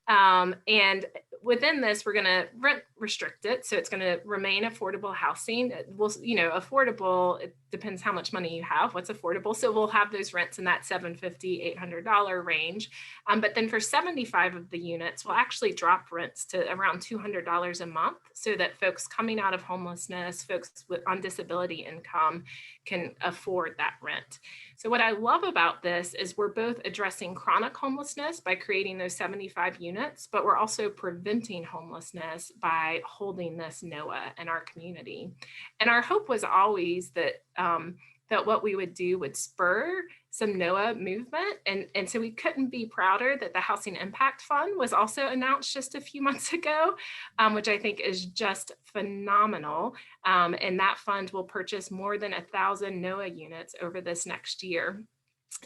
And within this, we're going to rent restrict it. So it's going to remain affordable housing. Affordable, it depends how much money you have, what's affordable. So we'll have those rents in that $750, $800 range. But then for 75 of the units, we'll actually drop rents to around $200 a month so that folks coming out of homelessness, folks on disability income can afford that rent. So what I love about this is we're both addressing chronic homelessness by creating those 75 units, but we're also preventing homelessness by holding this NOAA in our community. And our hope was always that that what we would do would spur some NOAA movement. And so we couldn't be prouder that the Housing Impact Fund was also announced just a few months ago, which I think is just phenomenal. And that fund will purchase more than 1,000 NOAA units over this next year.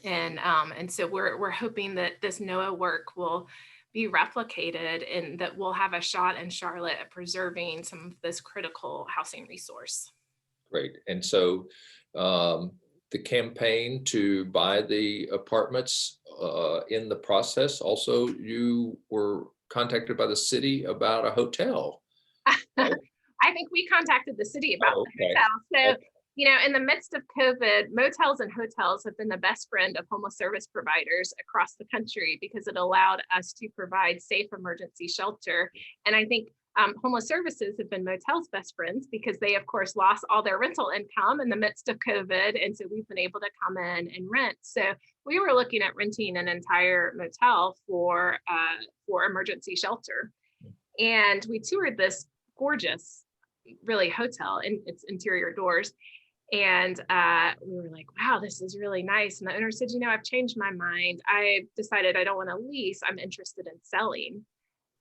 And so we're hoping that this NOAA work will be replicated and that we'll have a shot in Charlotte at preserving some of this critical housing resource. Great. And so the campaign to buy the apartments in the process, also you were contacted by the city about a hotel. I think we contacted the city about the hotel. So, in the midst of COVID, motels and hotels have been the best friend of homeless service providers across the country because it allowed us to provide safe emergency shelter. And I think homeless services have been motels' best friends because they, of course, lost all their rental income in the midst of COVID. And so we've been able to come in and rent. So we were looking at renting an entire motel for emergency shelter. And we toured this gorgeous, really hotel in its interior doors. And we were like, wow, this is really nice. And the owner said, I've changed my mind. I decided I don't want to lease. I'm interested in selling.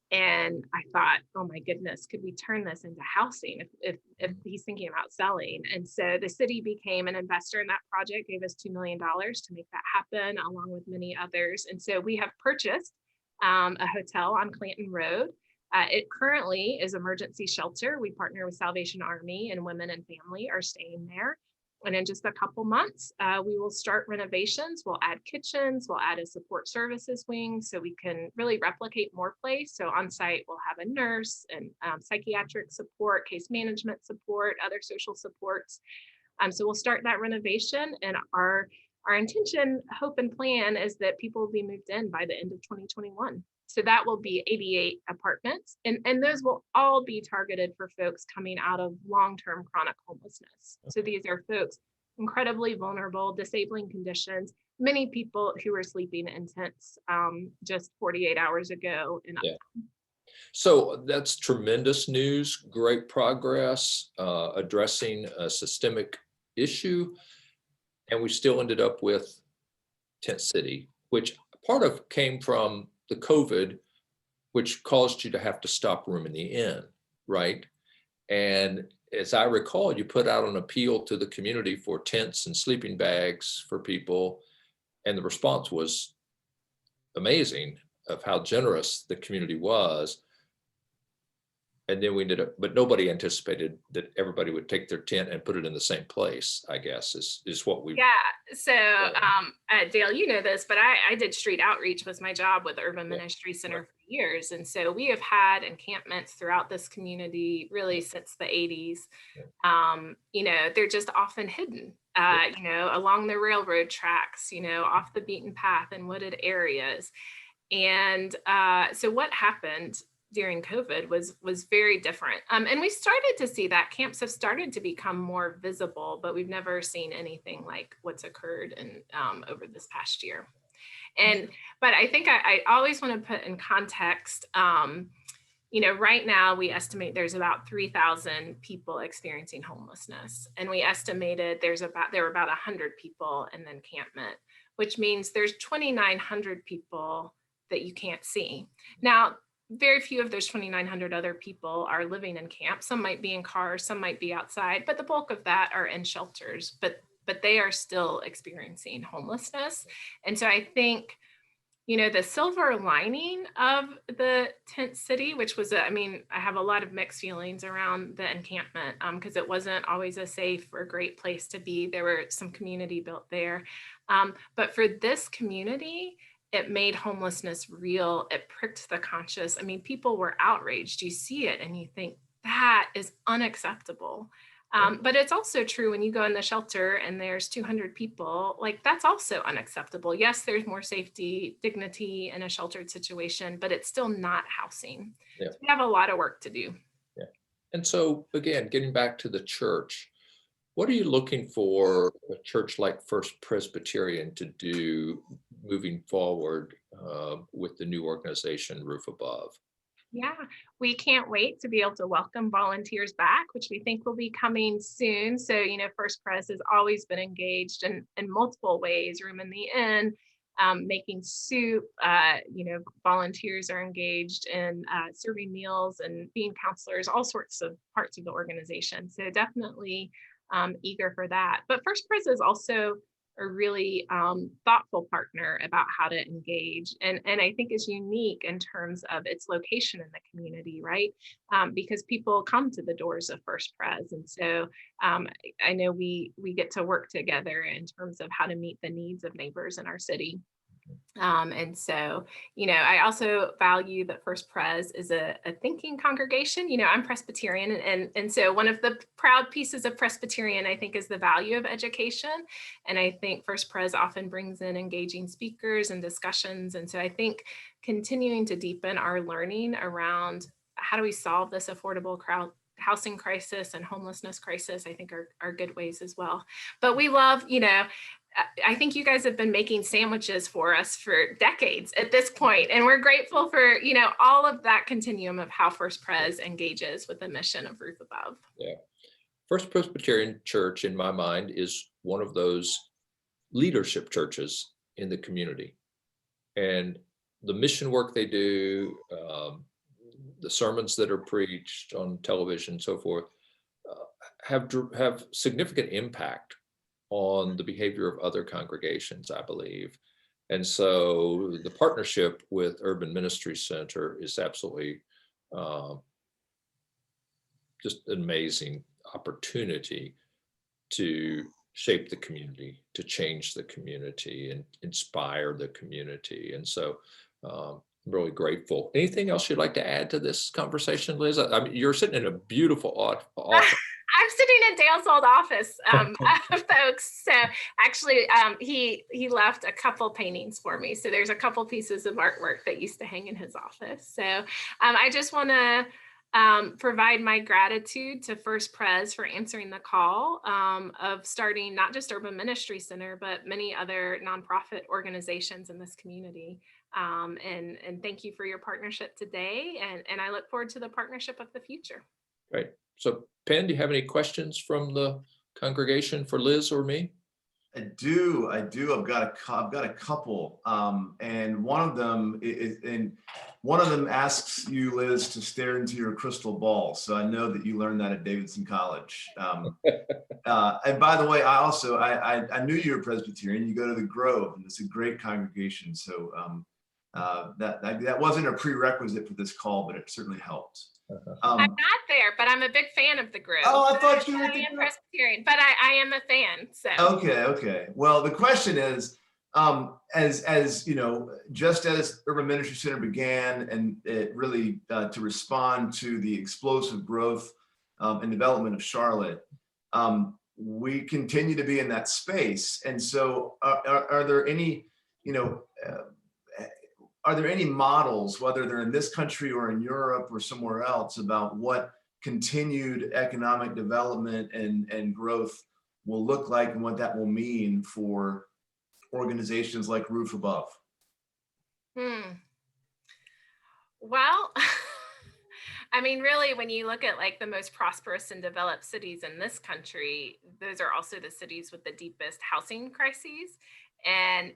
And I thought, oh my goodness, could we turn this into housing if he's thinking about selling? And so the city became an investor in that project, gave us $2 million to make that happen, along with many others. And so we have purchased a hotel on Clanton Road. It currently is emergency shelter. We partner with Salvation Army, and women and family are staying there. And in just a couple months, we will start renovations. We'll add kitchens, we'll add a support services wing so we can really replicate more place. So on site, we'll have a nurse and psychiatric support, case management support, other social supports. So we'll start that renovation, and our intention, hope, and plan is that people will be moved in by the end of 2021. So that will be 88 apartments, and those will all be targeted for folks coming out of long-term chronic homelessness. So these are folks incredibly vulnerable, disabling conditions, many people who were sleeping in tents just 48 hours ago. So that's tremendous news, great progress, addressing a systemic issue. And we still ended up with Tent City, which part of came from the COVID, which caused you to have to stop room in the inn, right? And as I recall, you put out an appeal to the community for tents and sleeping bags for people. And the response was amazing of how generous the community was. And then we ended up, but nobody anticipated that everybody would take their tent and put it in the same place, I guess, is what we. Yeah. So Dale, you know this, but I did street outreach, was my job with Urban Ministry Center for years. And so we have had encampments throughout this community really since the 80s. They're just often hidden, along the railroad tracks, off the beaten path in wooded areas. And so what happened during COVID was very different. And we started to see that camps have started to become more visible, but we've never seen anything like what's occurred over this past year. But I think I always want to put in context, right now we estimate there's about 3,000 people experiencing homelessness. And we estimated there were about 100 people in the encampment, which means there's 2,900 people that you can't see. Now, very few of those 2,900 other people are living in camp. Some might be in cars, some might be outside, but the bulk of that are in shelters, but they are still experiencing homelessness. And so I think, the silver lining of the tent city, which was, I have a lot of mixed feelings around the encampment because it wasn't always a safe or great place to be. There were some community built there. But for this community, it made homelessness real. It pricked the conscience. People were outraged. You see it and you think that is unacceptable. But it's also true when you go in the shelter and there's 200 people, like that's also unacceptable. Yes, there's more safety, dignity in a sheltered situation, but it's still not housing. Yeah. So we have a lot of work to do. Yeah. And so again, getting back to the church, what are you looking for a church like First Presbyterian to do moving forward with the new organization, Roof Above? Yeah, we can't wait to be able to welcome volunteers back, which we think will be coming soon. So, First Pres has always been engaged in multiple ways, room in the inn, making soup, volunteers are engaged in serving meals and being counselors, all sorts of parts of the organization. So definitely eager for that. But First Pres is also a really thoughtful partner about how to engage. And I think is unique in terms of its location in the community, right? Because people come to the doors of First Pres. And so I know we get to work together in terms of how to meet the needs of neighbors in our city. And so, I also value that First Pres is a thinking congregation. I'm Presbyterian. And so one of the proud pieces of Presbyterian, I think, is the value of education. And I think First Pres often brings in engaging speakers and discussions. And so I think continuing to deepen our learning around how do we solve this affordable housing crisis and homelessness crisis, I think are good ways as well. But we love, I think you guys have been making sandwiches for us for decades at this point, and we're grateful for, all of that continuum of how First Pres engages with the mission of Roof Above. Yeah. First Presbyterian Church, in my mind, is one of those leadership churches in the community. And the mission work they do, the sermons that are preached on television and so forth, have significant impact on the behavior of other congregations, I believe. And so the partnership with Urban Ministry Center is absolutely just an amazing opportunity to shape the community, to change the community and inspire the community. And so I'm really grateful. Anything else you'd like to add to this conversation, Liz? You're sitting in a beautiful office. I'm sitting in Dale's old office, folks. So actually, he left a couple paintings for me. So there's a couple pieces of artwork that used to hang in his office. So I just want to provide my gratitude to First Pres for answering the call of starting not just Urban Ministry Center, but many other nonprofit organizations in this community. And thank you for your partnership today. And I look forward to the partnership of the future. Great. So Penn, do you have any questions from the congregation for Liz or me? I do. I've got a couple, and one of them asks you, Liz, to stare into your crystal ball. So I know that you learned that at Davidson College. And by the way, I knew you were Presbyterian. You go to the Grove, and it's a great congregation. So that wasn't a prerequisite for this call, but it certainly helped. I'm not there, but I'm a big fan of the Grove. Oh, I thought you were I am Presbyterian, but I am a fan. So okay. Well, the question is, as you know, just as Urban Ministry Center began, and it really to respond to the explosive growth and development of Charlotte, we continue to be in that space. And so, are there any, are there any models, whether they're in this country or in Europe or somewhere else, about what continued economic development and growth will look like and what that will mean for organizations like Roof Above? Well, I mean, really, when you look at like the most prosperous and developed cities in this country, those are also the cities with the deepest housing crises. And,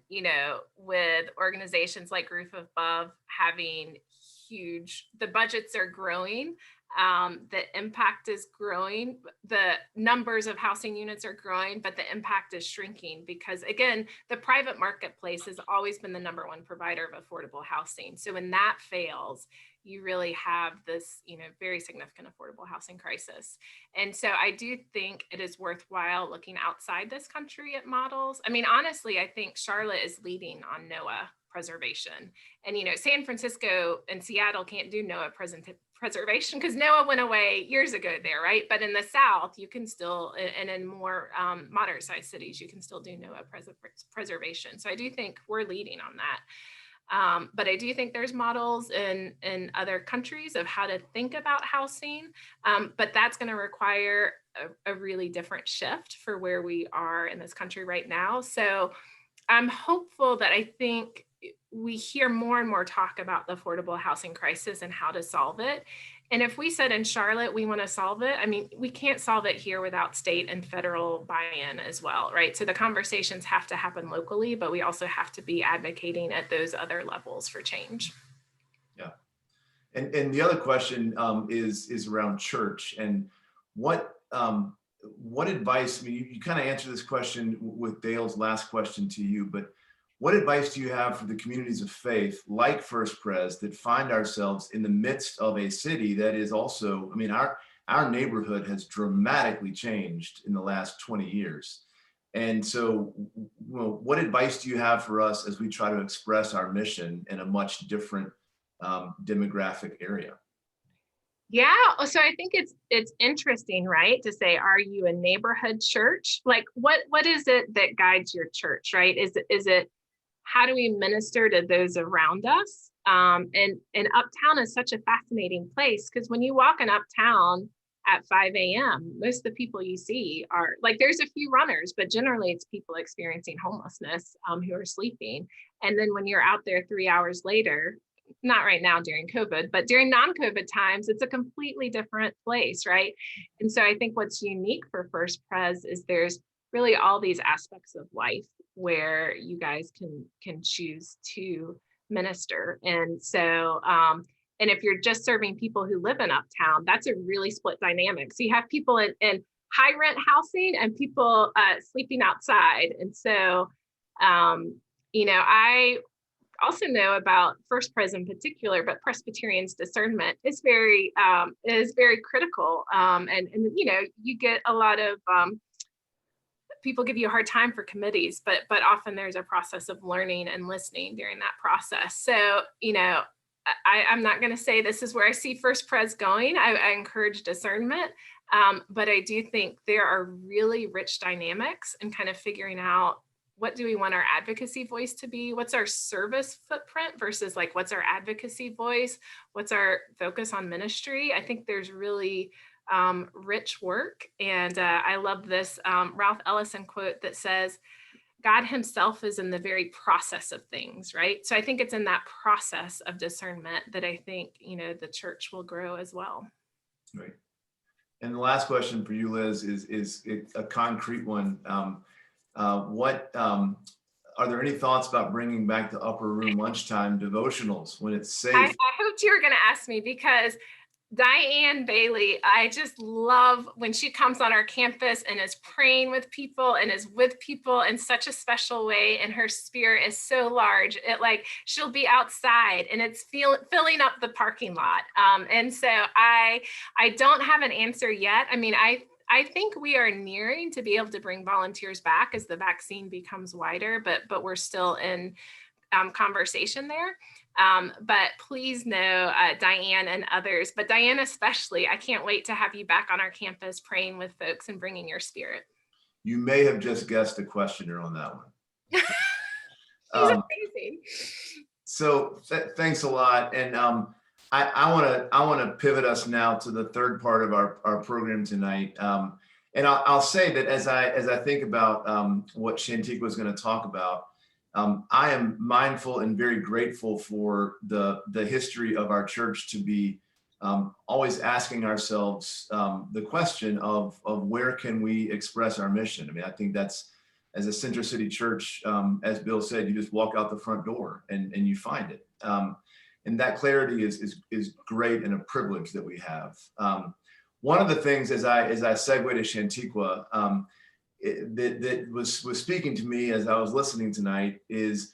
with organizations like Roof Above having the budgets are growing, the impact is growing, the numbers of housing units are growing, but the impact is shrinking because, again, the private marketplace has always been the number one provider of affordable housing. So when that fails, you really have this, very significant affordable housing crisis. And so I do think it is worthwhile looking outside this country at models. I mean, honestly, I think Charlotte is leading on NOAA preservation. And, San Francisco and Seattle can't do NOAA preservation because NOAA went away years ago there, right? But in the South, you can still, and in more moderate sized cities, you can still do NOAA preservation. So I do think we're leading on that. But I do think there's models in other countries of how to think about housing, but that's going to require a really different shift for where we are in this country right now. So I'm hopeful that I think we hear more and more talk about the affordable housing crisis and how to solve it. And if we said in Charlotte, we want to solve it, I mean, we can't solve it here without state and federal buy-in as well, right? So the conversations have to happen locally, but we also have to be advocating at those other levels for change. Yeah. And the other question is around church and what advice, I mean, you kind of answered this question with Dale's last question to you, but what advice do you have for the communities of faith like First Pres that find ourselves in the midst of a city that is also, I mean, our neighborhood has dramatically changed in the last 20 years. And so, what advice do you have for us as we try to express our mission in a much different demographic area? Yeah, so I think it's interesting, right, to say, are you a neighborhood church? Like, what is it that guides your church, right? Is it how do we minister to those around us? And Uptown is such a fascinating place because when you walk in Uptown at 5 a.m., most of the people you see are like, there's a few runners, but generally it's people experiencing homelessness who are sleeping. And then when you're out there 3 hours later, not right now during COVID, but during non-COVID times, it's a completely different place, right? And so I think what's unique for First Pres is there's really all these aspects of life where you guys can choose to minister. And so, and if you're just serving people who live in Uptown, that's a really split dynamic. So you have people in high rent housing and people sleeping outside. And so, I also know about First Pres in particular, but Presbyterians' discernment is very critical. And you get a lot of people give you a hard time for committees, but often there's a process of learning and listening during that process. So, I'm not going to say this is where I see First Pres going. I encourage discernment, but I do think there are really rich dynamics in kind of figuring out what do we want our advocacy voice to be? What's our service footprint versus like what's our advocacy voice? What's our focus on ministry? I think there's really rich work. And I love this Ralph Ellison quote that says, God himself is in the very process of things, right? So I think it's in that process of discernment that I think, the church will grow as well. Right. And the last question for you, Liz, is a concrete one. Are there any thoughts about bringing back the upper room lunchtime devotionals when it's safe? I hoped you were going to ask me because Diane Bailey, I just love when she comes on our campus and is praying with people and is with people in such a special way. And her spirit is so large. She'll be outside and it's filling up the parking lot. And so I don't have an answer yet. I mean, I think we are nearing to be able to bring volunteers back as the vaccine becomes wider, but we're still in conversation there. But please know, Diane and others, but Diane especially, I can't wait to have you back on our campus praying with folks and bringing your spirit. You may have just guessed the questioner on that one. She's amazing. So thanks a lot. And I want to pivot us now to the third part of our program tonight. And I'll say that as I think about what Shantika was going to talk about, I am mindful and very grateful for the history of our church to be always asking ourselves the question of where can we express our mission. I mean, I think that's, as a Central City church, as Bill said, you just walk out the front door and you find it. And that clarity is great and a privilege that we have. One of the things, as I segue to Chantiqua, that was speaking to me as I was listening tonight is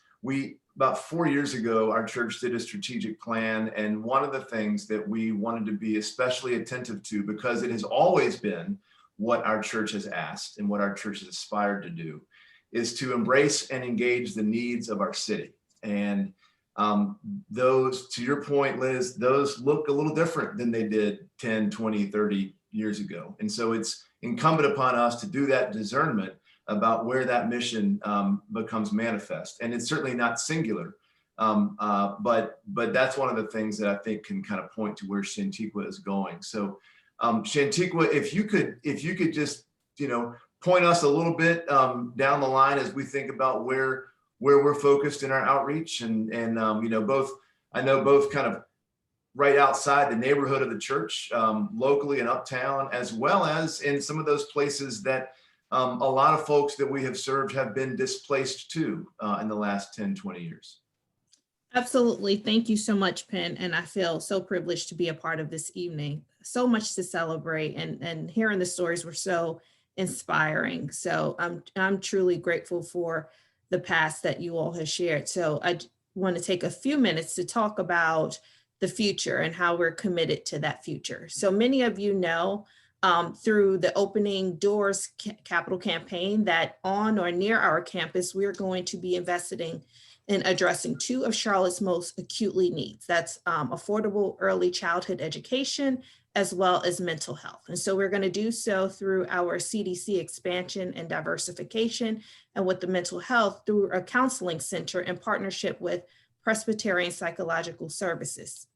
about 4 years ago, our church did a strategic plan. And one of the things that we wanted to be especially attentive to, because it has always been what our church has asked and what our church has aspired to do, is to embrace and engage the needs of our city. And those, to your point, Liz, those look a little different than they did 10, 20, 30 years ago. And so it's incumbent upon us to do that discernment about where that mission becomes manifest. And it's certainly not singular, but that's one of the things that I think can kind of point to where Chantiqua is going. So Chantiqua, if you could just, point us a little bit down the line as we think about where we're focused in our outreach and both, I know both kind of right outside the neighborhood of the church, locally and uptown, as well as in some of those places that a lot of folks that we have served have been displaced too in the last 10, 20 years. Absolutely. Thank you so much, Penn. And I feel so privileged to be a part of this evening. So much to celebrate, and hearing the stories were so inspiring. So I'm truly grateful for the past that you all have shared. So I want to take a few minutes to talk about the future and how we're committed to that future. So many of you know through the Opening Doors Capital campaign that on or near our campus, we're going to be investing in addressing two of Charlotte's most acutely needs. That's affordable early childhood education, as well as mental health. And so we're going to do so through our CDC expansion and diversification, and with the mental health through a counseling center in partnership with Presbyterian Psychological Services.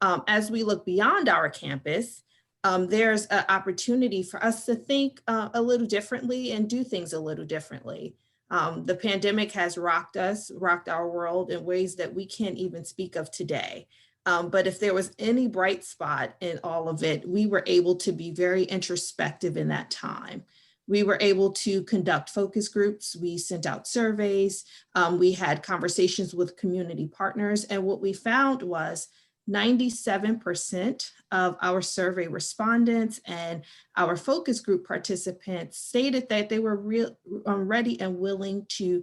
As we look beyond our campus, there's an opportunity for us to think a little differently and do things a little differently. The pandemic has rocked our world in ways that we can't even speak of today. But if there was any bright spot in all of it, we were able to be very introspective in that time. We were able to conduct focus groups. We sent out surveys. We had conversations with community partners. And what we found was 97% of our survey respondents and our focus group participants stated that they were ready and willing to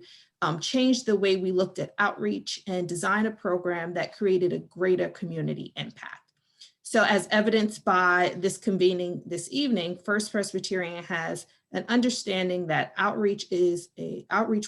change the way we looked at outreach and design a program that created a greater community impact. So as evidenced by this convening this evening, First Presbyterian has an understanding that outreach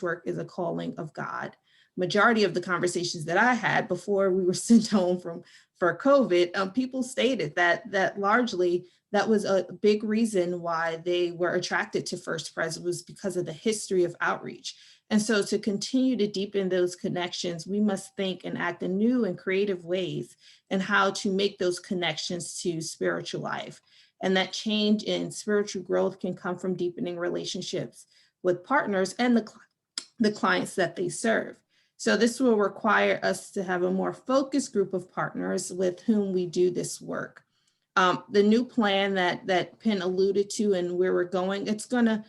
work is a calling of God. Majority of the conversations that I had before we were sent home for COVID, people stated that largely that was a big reason why they were attracted to First Pres was because of the history of outreach. And so to continue to deepen those connections, we must think and act in new and creative ways and how to make those connections to spiritual life. And that change in spiritual growth can come from deepening relationships with partners and the clients that they serve. So this will require us to have a more focused group of partners with whom we do this work. The new plan that Penn alluded to and where we're going, it's going to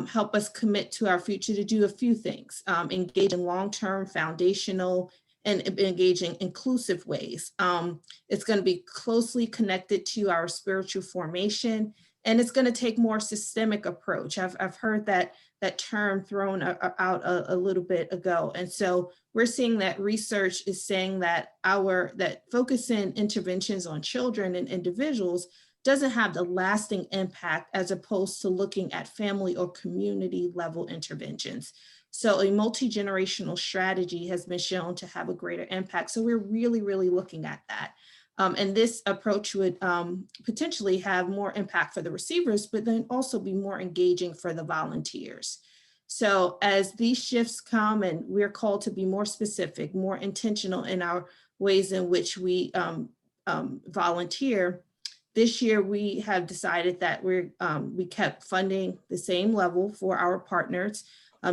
help us commit to our future to do a few things, engage in long-term foundational and engaging inclusive ways. It's going to be closely connected to our spiritual formation, and it's going to take more systemic approach. I've heard that term thrown out a little bit ago. And so we're seeing that research is saying that that focusing interventions on children and individuals doesn't have the lasting impact as opposed to looking at family or community level interventions. So a multi-generational strategy has been shown to have a greater impact. So we're really, really looking at that. And this approach would potentially have more impact for the receivers, but then also be more engaging for the volunteers. So as these shifts come and we're called to be more specific, more intentional in our ways in which we volunteer, this year we have decided that we kept funding the same level for our partners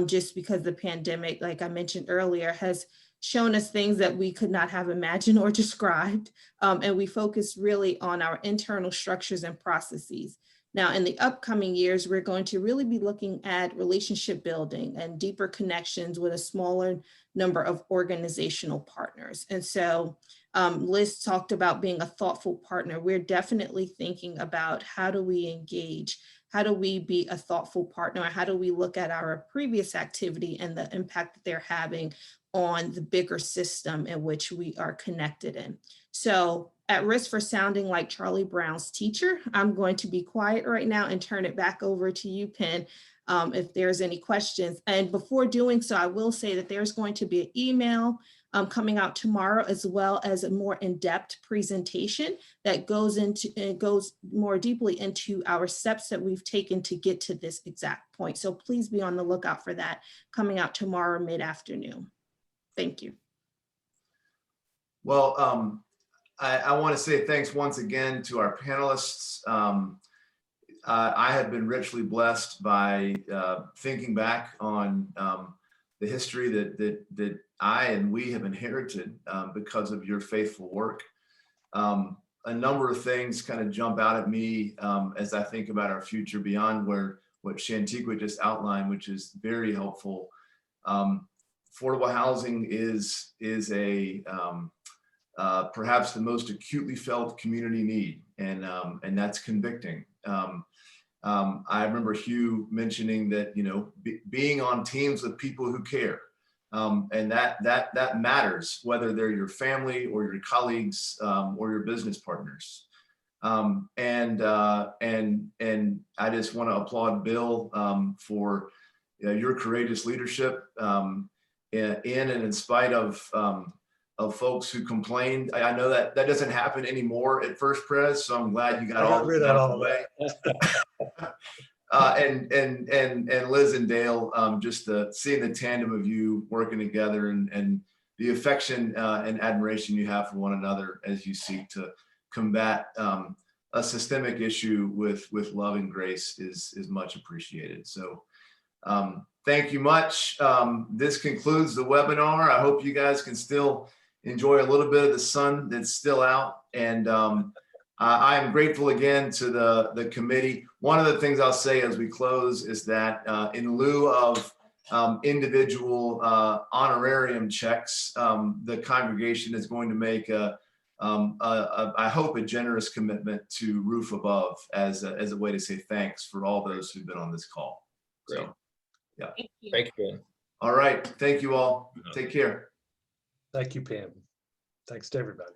just because the pandemic, like I mentioned earlier, has shown us things that we could not have imagined or described. And we focused really on our internal structures and processes. Now, in the upcoming years, we're going to really be looking at relationship building and deeper connections with a smaller number of organizational partners. And so Liz talked about being a thoughtful partner. We're definitely thinking about how do we engage? How do we be a thoughtful partner? How do we look at our previous activity and the impact that they're having on the bigger system in which we are connected in? So at risk for sounding like Charlie Brown's teacher, I'm going to be quiet right now and turn it back over to you, Penn, if there's any questions. And before doing so, I will say that there's going to be an email coming out tomorrow, as well as a more in-depth presentation that goes more deeply into our steps that we've taken to get to this exact point. So please be on the lookout for that coming out tomorrow mid-afternoon. Thank you. Well, I want to say thanks once again to our panelists. I have been richly blessed by thinking back on the history that I and we have inherited because of your faithful work. A number of things kind of jump out at me as I think about our future beyond what Shantiqua just outlined, which is very helpful. Affordable housing is a perhaps the most acutely felt community need, and that's convicting. I remember Hugh mentioning that, being on teams with people who care, and that matters, whether they're your family or your colleagues or your business partners. And I just want to applaud Bill for your courageous leadership in and in spite of folks who complained. I know that doesn't happen anymore at First Pres, so I'm glad you got all rid that of out of all the way. And Liz and Dale, just seeing the tandem of you working together and the affection and admiration you have for one another as you seek to combat a systemic issue with love and grace is much appreciated. So thank you much. This concludes the webinar. I hope you guys can still enjoy a little bit of the sun that's still out. And I am grateful again to the committee. One of the things I'll say as we close is that in lieu of individual honorarium checks, the congregation is going to make I hope a generous commitment to Roof Above as a way to say thanks for all those who've been on this call. Great. So, yeah. Thank you, Ben. All right. Thank you all. Take care. Thank you, Pam. Thanks to everybody.